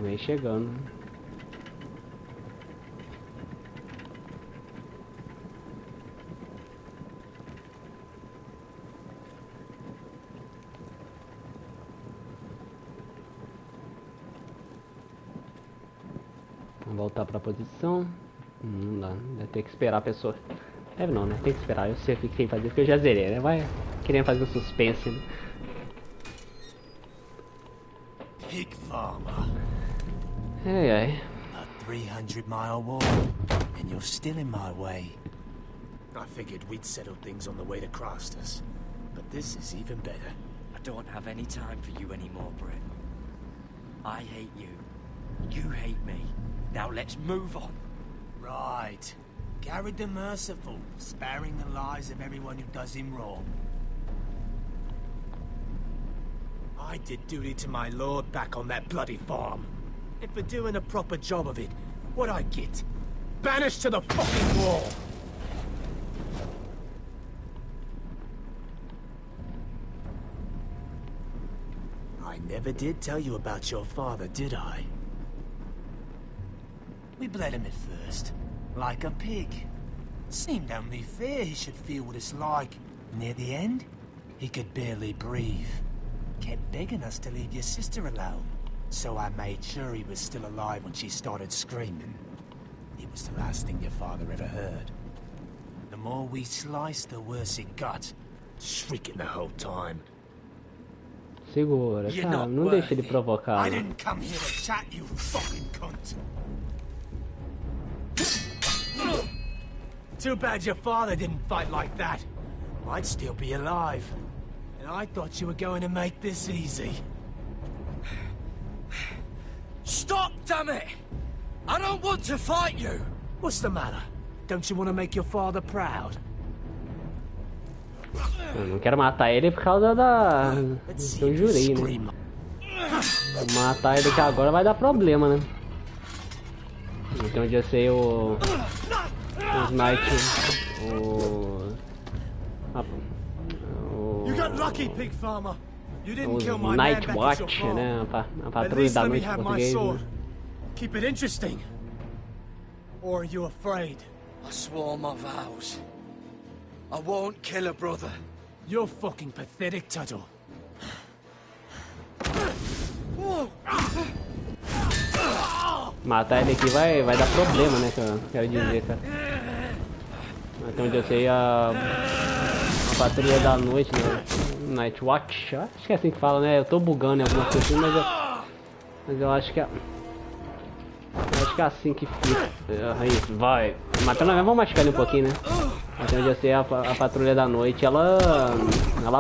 S1: Vem chegando. Vamos voltar pra posição. Não dá, deve ter que esperar a pessoa. Deve não, né? Tem que esperar. Eu sei o que tem que fazer porque eu já zerei, né? Vai querendo fazer um suspense, né?
S16: Pig farmer.
S1: Ai, ai.
S16: A 300-mile walk, and you're still in my way. I figured we'd settle things on the way to Crostas, but this is even better.
S10: I don't have any time for you anymore, Brett. I hate you. You hate me. Now let's move on.
S16: Right. Gary the Merciful, sparing the lives of everyone who does him wrong. I did duty to my lord back on that bloody farm. And for doing a proper job of it, what'd I get? Banished to the fucking wall! I never did tell you about your father, did I? We bled him at first, like a pig. Seemed only fair he should feel what it's like. Near the end, he could barely breathe. Kept begging us to leave your sister alone. So I made sure he was still alive when she started screaming. It was the last thing your father ever heard. The more we sliced, the worse it got. Shrieking the whole time.
S1: Segura, tá? Não deixa ele provocar.
S16: I didn't come here to chat, you fucking cunt. Too bad your father didn't fight like that. I'd still be alive. And I thought you were going to make this easy.
S10: Stop, damn it! I don't want to fight you!
S16: What's the matter? Don't you want to make your father proud?
S1: Eu não quero matar ele por causa do que eu jurei, né? Vou matar ele que agora vai dar problema, né? Então onde eu sei os Night... Os Night Watch, né? A patrulha da noite em português, né?
S16: Keep it interesting. Or are you afraid?
S10: I swore my vows. I won't kill a brother.
S16: You're fucking pathetic, Tuttle.
S1: Matar ele aqui vai dar problema, né? Que eu quero dizer, cara. Até onde eu sei a patrulha da noite, né? Night Watch, acho que é assim que fala, né? Eu tô bugando em algumas coisas, mas eu acho que é. Eu acho que é assim que fica. Isso, vai. Matando, vamos machucar ele um pouquinho, né? Até onde eu sei a patrulha da noite, ela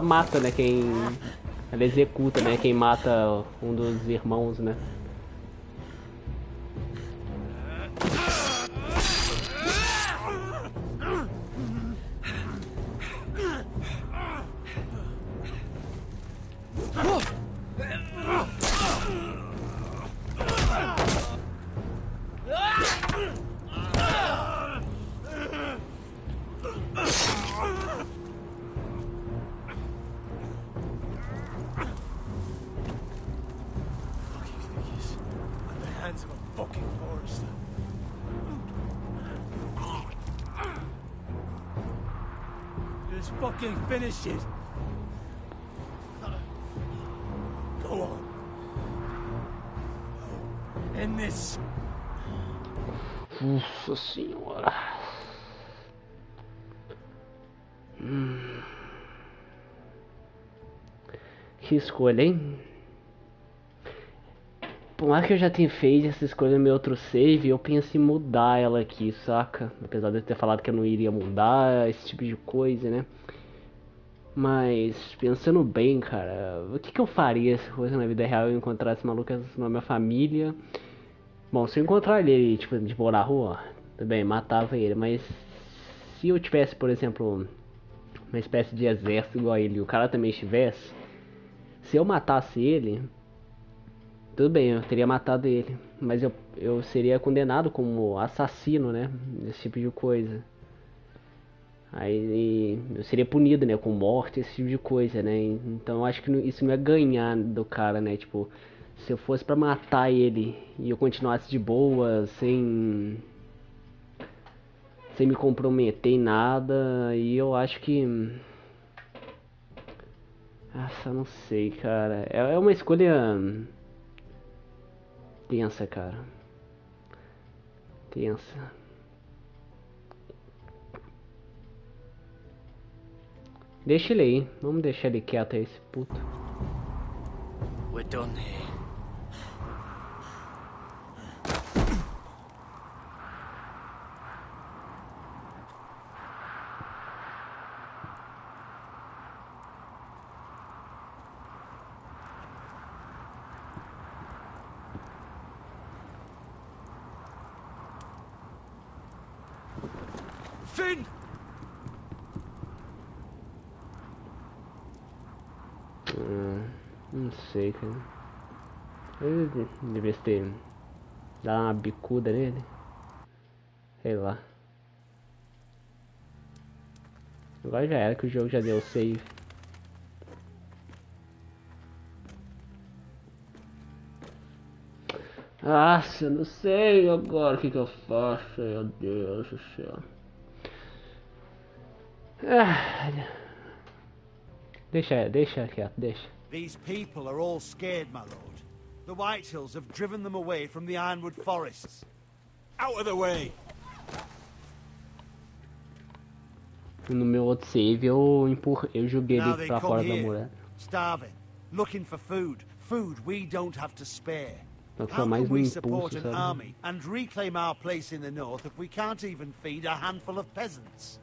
S1: mata, né? Ela executa, né? Quem mata um dos irmãos, né?
S16: Fucking finish it. Go on. End this.
S1: Nossa senhora. Que escolha, hein? Por mais que eu já tenha feito essa escolha no meu outro save, eu penso em mudar ela aqui, saca? Apesar de eu ter falado que eu não iria mudar, esse tipo de coisa, né? Mas, pensando bem, cara, o que eu faria se fosse na vida real eu encontrasse malucas na minha família? Bom, se eu encontrar ele, tipo, de boa na rua, tudo bem, matava ele, mas se eu tivesse, por exemplo, uma espécie de exército igual a ele e o cara também estivesse, se eu matasse ele, tudo bem, eu teria matado ele, mas eu seria condenado como assassino, né, esse tipo de coisa. Aí eu seria punido, né, com morte, esse tipo de coisa, né, então eu acho que isso não é ganhar do cara, né, tipo, Se eu fosse pra matar ele e eu continuasse de boa, sem me comprometer em nada, e eu acho que... Nossa, eu não sei, cara. É uma escolha tensa, cara. Tensa. Deixa ele aí. Vamos deixar ele quieto aí, esse puto.
S10: We're done here.
S20: Finn!
S1: Não sei, cara. Eu devia ter dado uma bicuda nele. Sei lá. Agora já era, que o jogo já deu save. Nossa, eu não sei agora o que eu faço. Meu Deus do céu. Deixa quieto, deixa.
S17: These people are all scared, my lord. The Whitehills have driven them away from the Ironwood forests. Out of the way!
S1: No meu outro save eu joguei
S17: Now
S1: ele
S17: they
S1: pra
S17: come
S1: fora da
S17: here,
S1: muralha.
S17: starving, looking for food. Food we don't have to spare.
S1: Então foi
S17: How
S1: mais
S17: can
S1: um
S17: we support
S1: impulso,
S17: an
S1: sabe?
S17: army and reclaim our place in the north if we can't even feed a handful of peasants?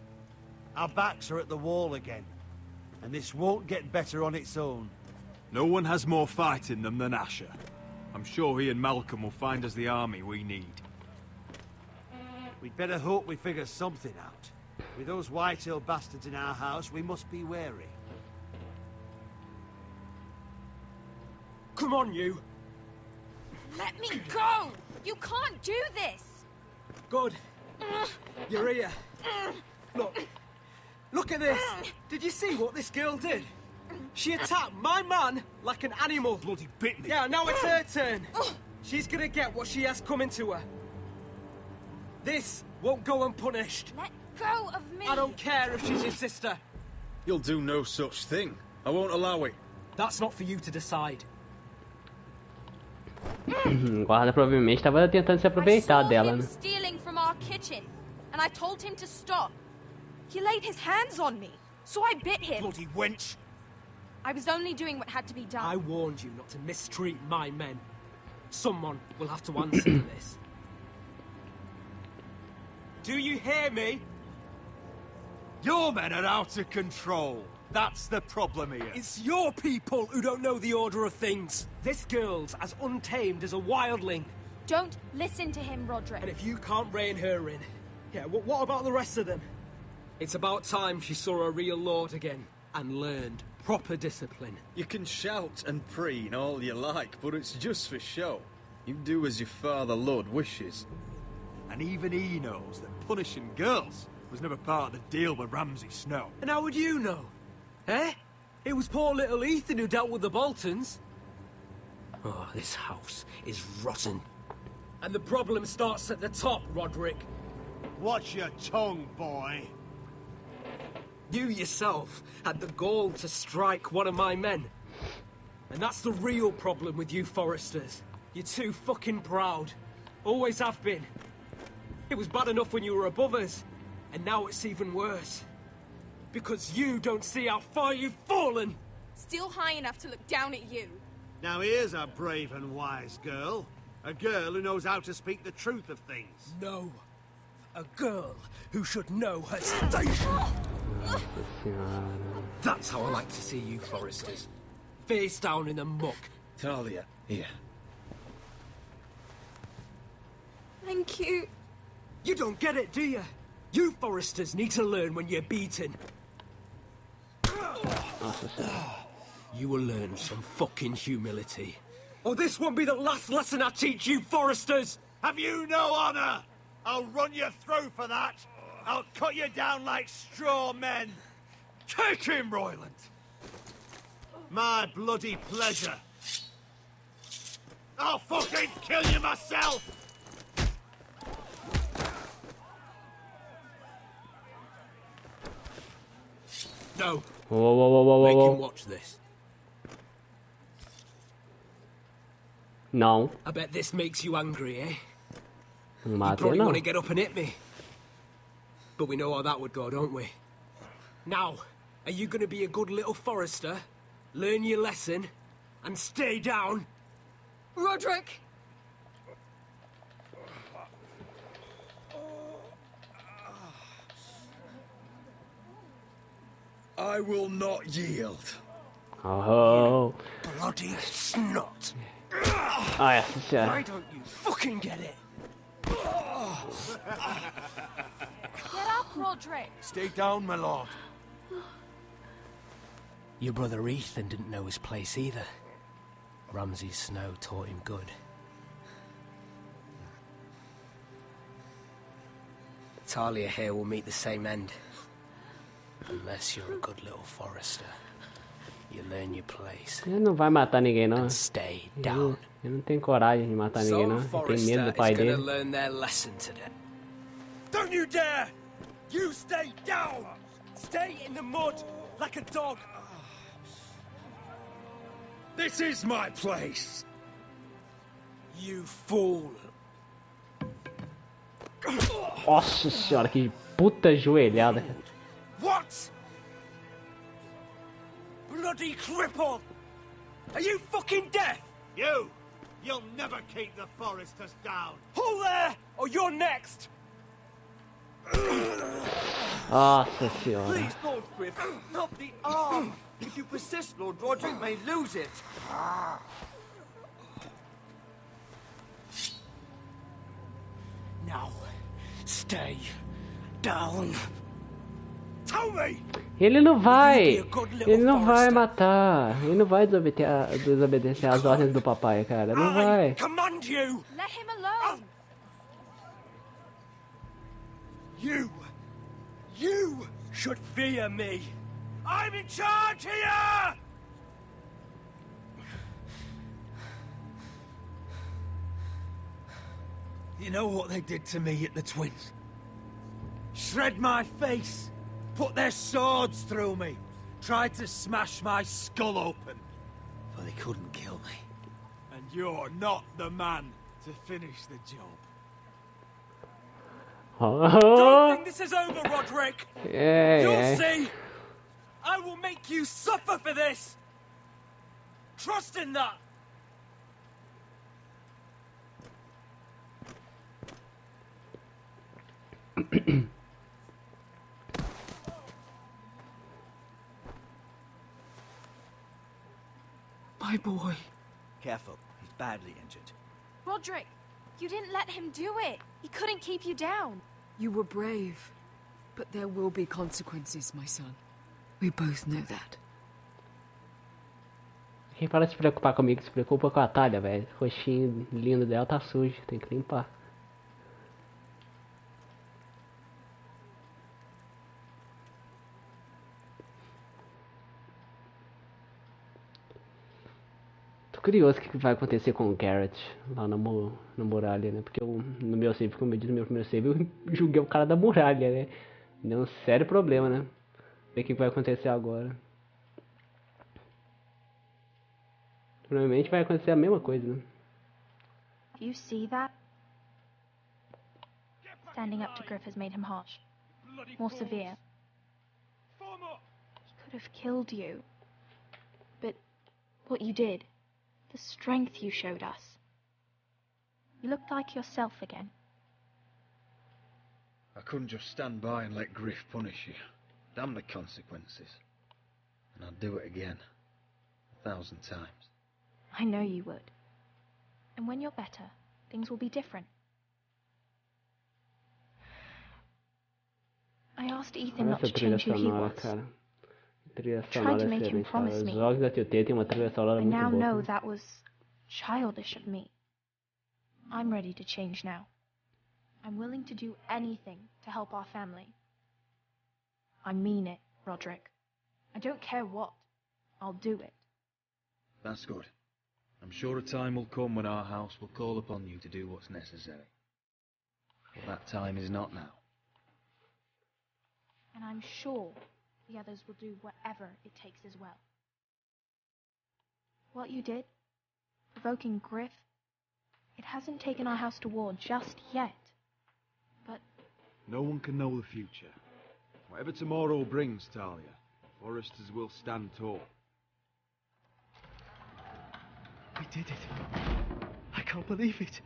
S17: Our backs are at the wall again, and this won't get better on its own.
S7: No one has more fight in them than Asher. I'm sure he and Malcolm will find us the army we need.
S17: We'd better hope we figure something out. With those Whitehill bastards in our house, we must be wary.
S11: Come on, you!
S15: Let me go! You can't do this!
S11: Good. You're here. Look at this! Did you see what this girl did? She attacked my man like an animal.
S17: Bloody bit me.
S11: Yeah, now it's her turn. She's gonna get what she has coming to her. This won't go unpunished.
S15: Let go of me!
S11: I don't care if she's your sister.
S7: You'll do no such thing. I won't allow it.
S11: That's not for you to decide.
S1: O guarda provavelmente estava tentando se aproveitar dela, né?
S15: Stealing from our kitchen, and I told him to stop. He laid his hands on me, so I bit him.
S17: Bloody wench!
S15: I was only doing what had to be done.
S11: I warned you not to mistreat my men. Someone will have to answer for this. Do you hear me?
S7: Your men are out of control. That's the problem here.
S11: It's your people who don't know the order of things. This girl's as untamed as a wildling.
S15: Don't listen to him, Roderick.
S11: And if you can't rein her in, yeah, what about the rest of them? It's about time she saw a real lord again and learned proper discipline.
S7: You can shout and preen all you like, but it's just for show. You do as your father Lord wishes.
S20: And even he knows that punishing girls was never part of the deal with Ramsay Snow.
S11: And how would you know? Eh? It was poor little Ethan who dealt with the Boltons. Oh, this house is rotten. And the problem starts at the top, Roderick.
S17: Watch your tongue, boy.
S11: You yourself had the gall to strike one of my men. And that's the real problem with you Foresters. You're too fucking proud. Always have been. It was bad enough when you were above us, and now it's even worse. Because you don't see how far you've fallen!
S15: Still high enough to look down at you.
S17: Now here's a brave and wise girl. A girl who knows how to speak the truth of things.
S11: No. A girl who should know her station. That's how I like to see you, Foresters. Face down in the muck.
S7: Talia, here.
S15: Thank you.
S11: You don't get it, do you? You Foresters need to learn when you're beaten. You will learn some fucking humility. Or this won't be the last lesson I teach you, Foresters!
S17: Have you no honor? I'll run you through for that. I'll cut you down like straw men.
S20: Take him, Royland!
S17: My bloody pleasure. I'll fucking kill you myself!
S16: No.
S1: Whoa.
S16: Make him watch this.
S1: Não.
S16: I bet this makes you angry, eh?
S1: Não
S16: You
S1: matei,
S16: probably
S1: não.
S16: want to get up and hit me. But we know how that would go, don't we? Now, are you going to be a good little Forester, learn your lesson, and stay down?
S18: Roderick!
S7: I will not yield.
S1: Oh.
S16: Bloody snot!
S1: Ah, essa senhora.
S16: Why don't you fucking get it?
S15: Get up, Roderick!
S17: Stay down, my lord.
S16: Your brother Ethan didn't know his place either. Ramsay's snow taught him good. Talia here will meet the same end. Unless you're a good little Forester. You learn your place.
S1: Ele não vai matar ninguém, não.
S16: Stay down.
S1: Ele não tem coragem de matar ninguém, não. Ele tem medo do pai dele.
S16: Learn their lesson today.
S20: Don't you dare! You stay down! Stay in the mud like a dog!
S7: This is my place!
S16: You fool!
S1: Nossa senhora, que puta joelhada.
S20: What? Bloody cripple! Are you fucking deaf?
S17: You'll never keep the Foresters down.
S20: Hold there, or you're next!
S1: Nossa senhora.
S20: Please, Lord Griff, not the arm! If you persist, Lord Roderick may lose it.
S16: Now, stay down.
S20: Tell me!
S1: Ele não vai. Ele não vai matar. Ele não vai desobedecer as ordens do papai, cara. Não vai.
S20: Command you!
S15: Let him alone!
S20: You should fear me! I'm in charge here! You know what they did to me at the Twins? Shred my face, put their swords through me, tried to smash my skull open.
S16: But they couldn't kill me.
S20: And you're not the man to finish the job. Don't think this is over, Roderick! You'll see! I will make you suffer for this! Trust in that!
S18: My boy.
S3: Careful, he's badly injured.
S15: Roderick, you didn't let him do it. He couldn't keep you down.
S18: You were brave. But there will be consequences, my son. We both know that.
S1: Quem para de se preocupar comigo, se preocupa com a Talia, velho. O roxinho lindo dela tá sujo, tem que limpar. Tô curioso o que vai acontecer com o Garrett lá na muralha, né? Porque no meu save, como eu disse no meu primeiro save, eu julguei o cara da muralha, né? Deu um sério problema, né? Ver o que vai acontecer agora. Provavelmente vai acontecer a mesma coisa, né?
S13: Do you see that? Standing up to Griff has made him harsh. More severe. He could have killed you. But what you did, the strength you showed us. You looked like yourself again.
S7: I couldn't just stand by and let Griff punish you. Damn the consequences. And I'd do it again. 1,000 times.
S13: I know you would. And when you're better, things will be different. I asked Ethan not to change who he was. Tried to make him promise me. I now know that was childish of me. I'm ready to change now. I'm willing to do anything to help our family. I mean it, Roderick. I don't care what. I'll do it.
S7: That's good.
S2: I'm sure a time will come when our house will call upon you to do what's necessary. But that time is not now.
S13: And I'm sure the others will do whatever it takes as well. What you did, provoking Griff, it hasn't taken our house to war just yet. But
S22: no one can know the future. Whatever tomorrow brings, Talia, Foresters will stand tall.
S11: We did it. I can't believe it.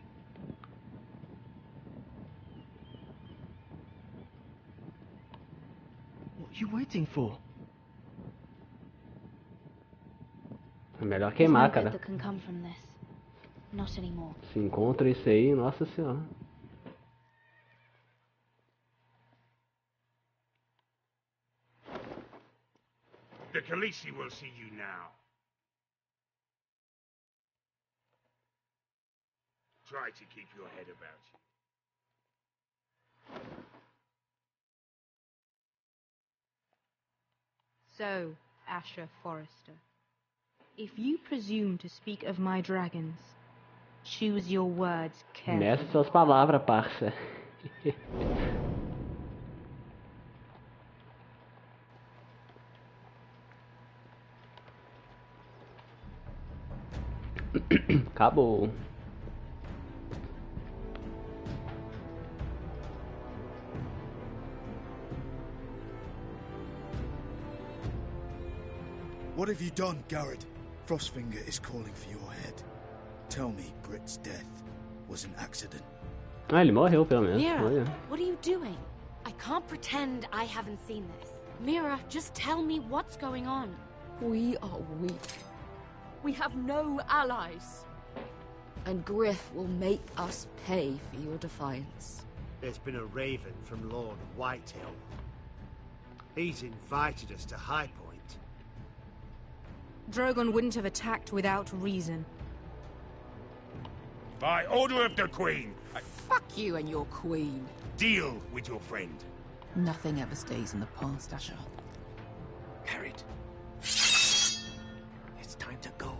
S11: What are you waiting for?
S1: É melhor
S13: there's
S1: queimar,
S13: no good
S1: cara.
S13: that can come from this. Not anymore.
S1: Se encontra isso aí, nossa senhora.
S21: The Khaleesi will see you now. Try to keep your head about you.
S23: So, Asher Forrester, if you presume to speak of my dragons, choose your words carefully.
S1: Mece suas palavras, parça. Acabou.
S3: What have you done, Garrett? Frostfinger is calling for your head. Tell me Britt's death was an accident.
S1: Ah, ele morreu pelo menos.
S12: Mira,
S1: Olha.
S12: what are you doing? I can't pretend I haven't seen this. Mira, just tell me what's going on.
S6: We are weak. We have no allies. And Griff will make us pay for your defiance.
S17: There's been a raven from Lord Whitehill. He's invited us to High Point.
S23: Drogon wouldn't have attacked without reason.
S21: By order of the Queen,
S6: Fuck you and your queen.
S21: deal with your friend.
S6: Nothing ever stays in the past, Asher.
S8: Carried. It's time to go.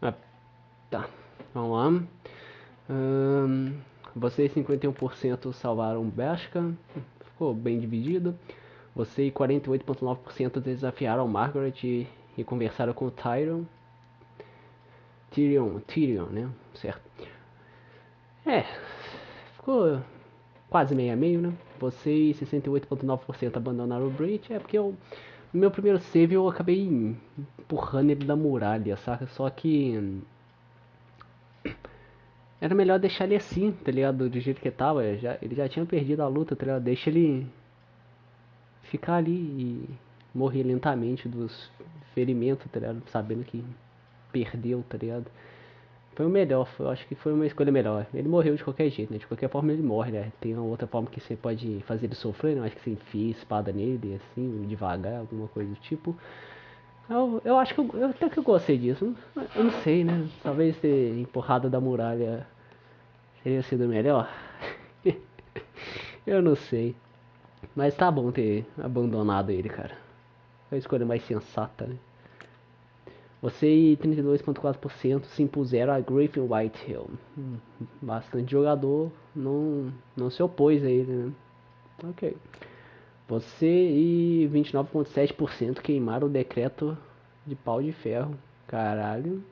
S1: Ah, tá, vamos lá. Vocês 51% salvaram Beskha, ficou bem dividido. Você e 48,9% desafiaram Margaret e conversaram com o Tyrion, né? Certo. Ficou quase meio a meio, né? Você e 68,9% abandonaram o Brit. Porque no meu primeiro save eu acabei empurrando ele da muralha, saca? Só que era melhor deixar ele assim, tá ligado? Do jeito que tava. Ele já tinha perdido a luta, tá ligado? Deixa ele ficar ali e morrer lentamente dos ferimentos, tá ligado? Sabendo que perdeu, tá ligado? Foi o melhor, eu acho que foi uma escolha melhor. Ele morreu de qualquer jeito, né? De qualquer forma ele morre, né? Tem uma outra forma que você pode fazer ele sofrer, né? Acho que você enfia a espada nele, assim, devagar, alguma coisa do tipo. Eu acho que eu até que eu gostei disso. Eu não sei, né? Talvez ter empurrado da muralha teria sido melhor. Eu não sei. Mas tá bom ter abandonado ele, cara. Foi a escolha mais sensata, né? Você e 32,4% se impuseram a Griffin Whitehill. Bastante jogador não se opôs a ele, né? Ok. Você e 29,7% queimaram o decreto de pau de ferro. Caralho.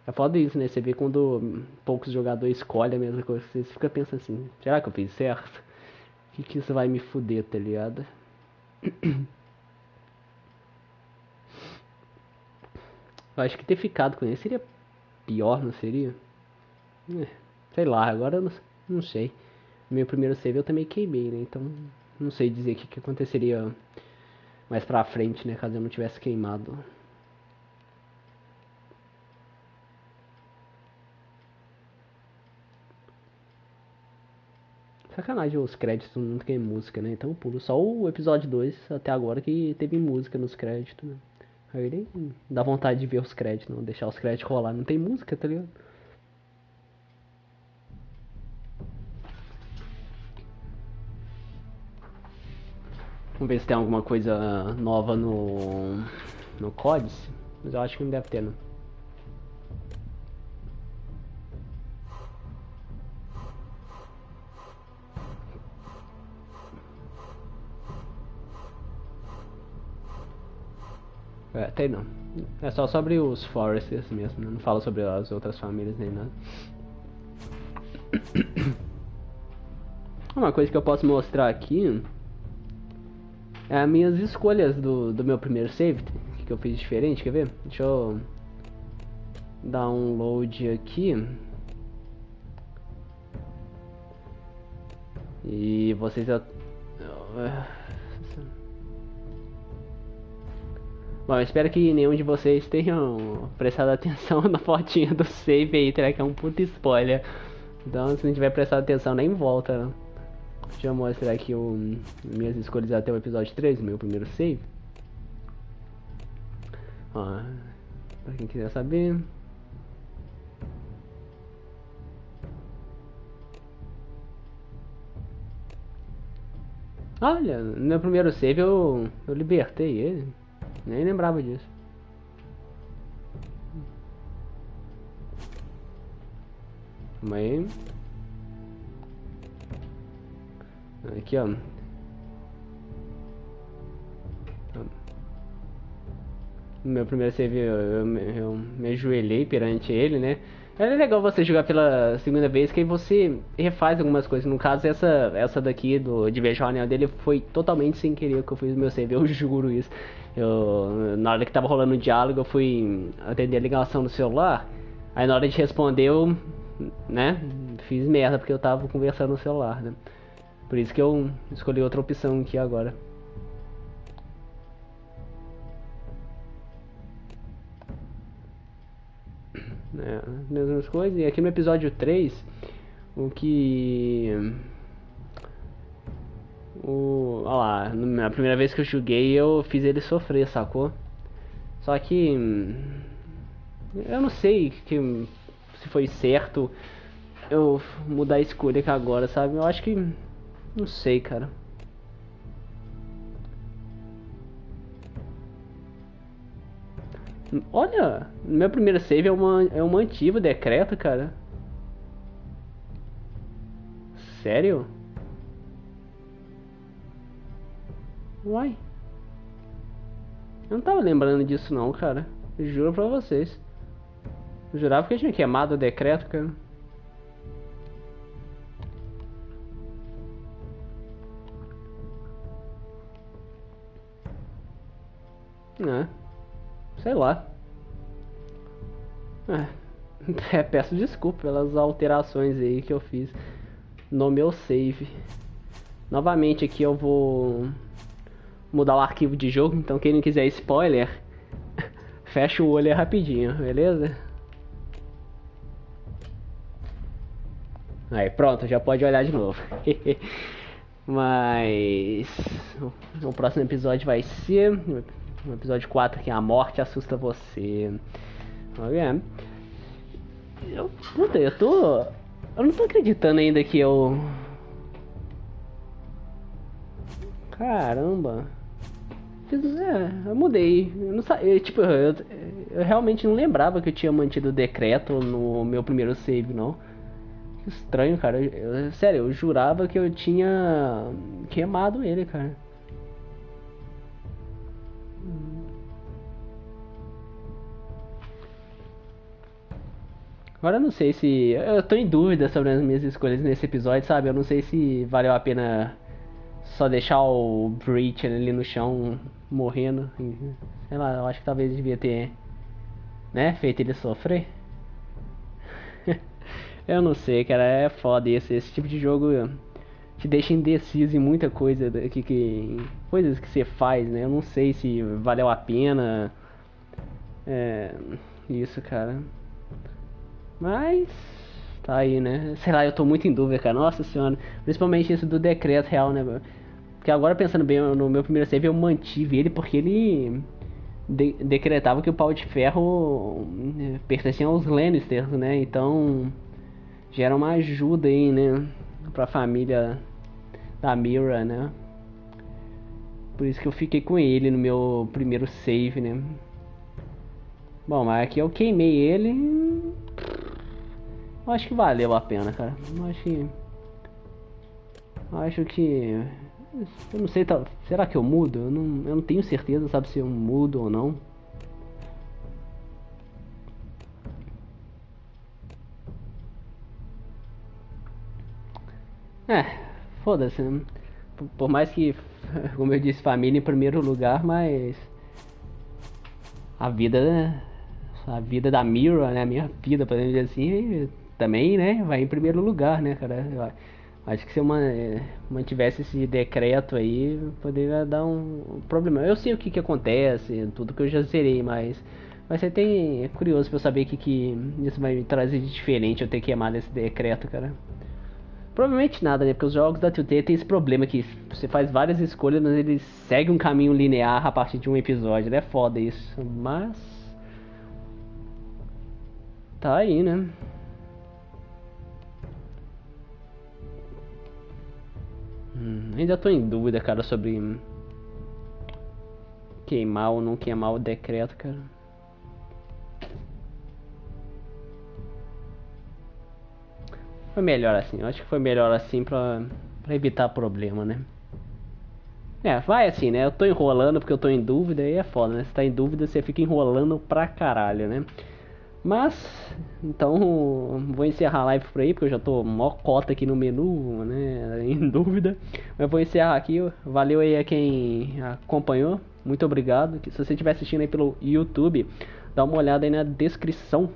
S1: É foda isso, né? Você vê quando poucos jogadores escolhem a mesma coisa, você fica pensando assim, será que eu fiz certo? O que isso vai me fuder, tá ligado? Eu acho que ter ficado com ele seria pior, não seria? Sei lá, agora eu não sei. Meu primeiro save eu também queimei, né? Então não sei dizer o que aconteceria mais pra frente, né? Caso eu não tivesse queimado. Sacanagem os créditos não tem música, né? Então eu pulo só o episódio 2 até agora que teve música nos créditos, né? Aí nem dá vontade de ver os créditos, não deixar os créditos rolar. Não tem música, tá ligado? Vamos ver se tem alguma coisa nova no códice. Mas eu acho que não deve ter, não. Tem não. É só sobre os Foresters mesmo, né? Não fala sobre as outras famílias nem nada. Uma coisa que eu posso mostrar aqui é as minhas escolhas do meu primeiro save, que eu fiz diferente, quer ver? Deixa eu dar um load aqui. E vocês... Bom, eu espero que nenhum de vocês tenham prestado atenção na fotinha do save aí, que é um puta spoiler. Então, se não tiver prestado atenção, nem volta. Deixa eu mostrar aqui minhas escolhas até o episódio 3, meu primeiro save. Ó, pra quem quiser saber. Olha, no meu primeiro save eu libertei ele. Nem lembrava disso. Calma aí. Aqui, ó. No meu primeiro save eu me ajoelhei perante ele, né? É legal você jogar pela segunda vez, que aí você refaz algumas coisas. No caso, essa daqui de beijar o anel dele foi totalmente sem querer que eu fiz no meu save, eu juro isso. Na hora que tava rolando o diálogo, eu fui atender a ligação do celular. Aí na hora de responder, eu, né, fiz merda, porque eu tava conversando no celular, né? Por isso que eu escolhi outra opção aqui agora. Mesmas coisas. E aqui no episódio 3, olha lá, na primeira vez que eu joguei eu fiz ele sofrer, sacou? Só que eu não sei se foi certo eu mudar a escolha aqui agora, sabe? Eu acho que... não sei, cara. Olha, meu primeiro save eu mantive o decreto, cara. Sério? Uai. Eu não tava lembrando disso não, cara. Juro pra vocês. Eu jurava que eu tinha queimado o decreto, cara. Sei lá. Peço desculpa pelas alterações aí que eu fiz no meu save. Novamente aqui eu vou mudar o arquivo de jogo, então quem não quiser spoiler, fecha o olho rapidinho, beleza? Aí pronto, já pode olhar de novo. Mas o próximo episódio vai ser o episódio 4, que é a morte assusta você. Olha, eu não tô acreditando ainda que eu... Caramba. Eu mudei. Eu não sabia, eu realmente não lembrava que eu tinha mantido o decreto no meu primeiro save, não. Que estranho, cara. Sério, eu jurava que eu tinha queimado ele, cara. Agora eu não sei se... eu tô em dúvida sobre as minhas escolhas nesse episódio, sabe? Eu não sei se valeu a pena só deixar o Breach ali no chão, morrendo. Sei lá, eu acho que talvez devia ter, né, feito ele sofrer. Eu não sei, cara, é foda esse tipo de jogo te deixa indeciso em muita coisa coisas que você faz, né? Eu não sei se valeu a pena isso, cara. Mas tá aí, né? Sei lá, eu tô muito em dúvida, cara. Nossa senhora. Principalmente isso do decreto real, né? Porque agora, pensando bem, no meu primeiro save eu mantive ele porque ele decretava que o pau de ferro pertencia aos Lannisters, né? Então já era uma ajuda aí, né? Pra família da Mira, né? Por isso que eu fiquei com ele no meu primeiro save, né? Bom, mas aqui eu queimei ele. Eu acho que valeu a pena, cara. Acho que... Eu não sei, será que eu mudo? Eu não tenho certeza, sabe, se eu mudo ou não. Foda-se, né? Por mais que, como eu disse, família em primeiro lugar, mas... A vida, né? A vida da Mira, né? A minha vida, podemos dizer assim, também, né? Vai em primeiro lugar, né, cara? Acho que se eu mantivesse esse decreto aí, poderia dar um problema. Eu sei o que acontece, tudo que eu já zerei, mas você é curioso pra eu saber o que isso vai me trazer de diferente eu ter queimado esse decreto, cara. Provavelmente nada, né? Porque os jogos da Telltale tem esse problema que você faz várias escolhas, mas eles seguem um caminho linear a partir de um episódio, né? É foda isso, mas... Tá aí, né? Ainda tô em dúvida, cara, sobre queimar ou não queimar o decreto, cara. Foi melhor assim, eu acho que foi melhor assim pra evitar problema, né? Vai assim, né? Eu tô enrolando porque eu tô em dúvida e é foda, né? Se tá em dúvida, você fica enrolando pra caralho, né? Mas, então, vou encerrar a live por aí, porque eu já tô mó cota aqui no menu, né, em dúvida. Mas vou encerrar aqui, valeu aí a quem acompanhou, muito obrigado. Se você estiver assistindo aí pelo YouTube, dá uma olhada aí na descrição,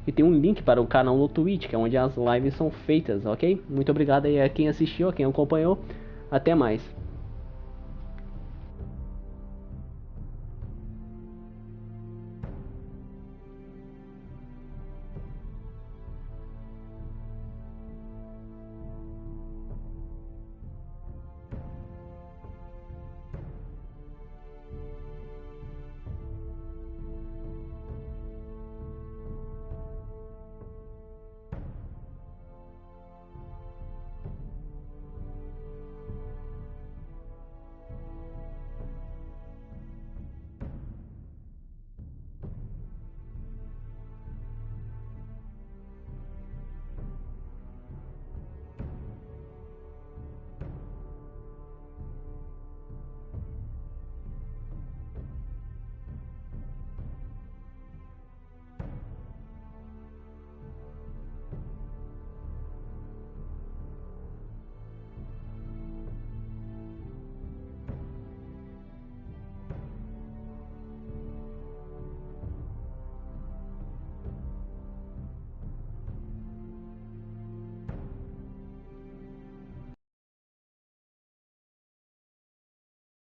S1: e tem um link para o canal no Twitch, que é onde as lives são feitas, ok? Muito obrigado aí a quem assistiu, a quem acompanhou, até mais.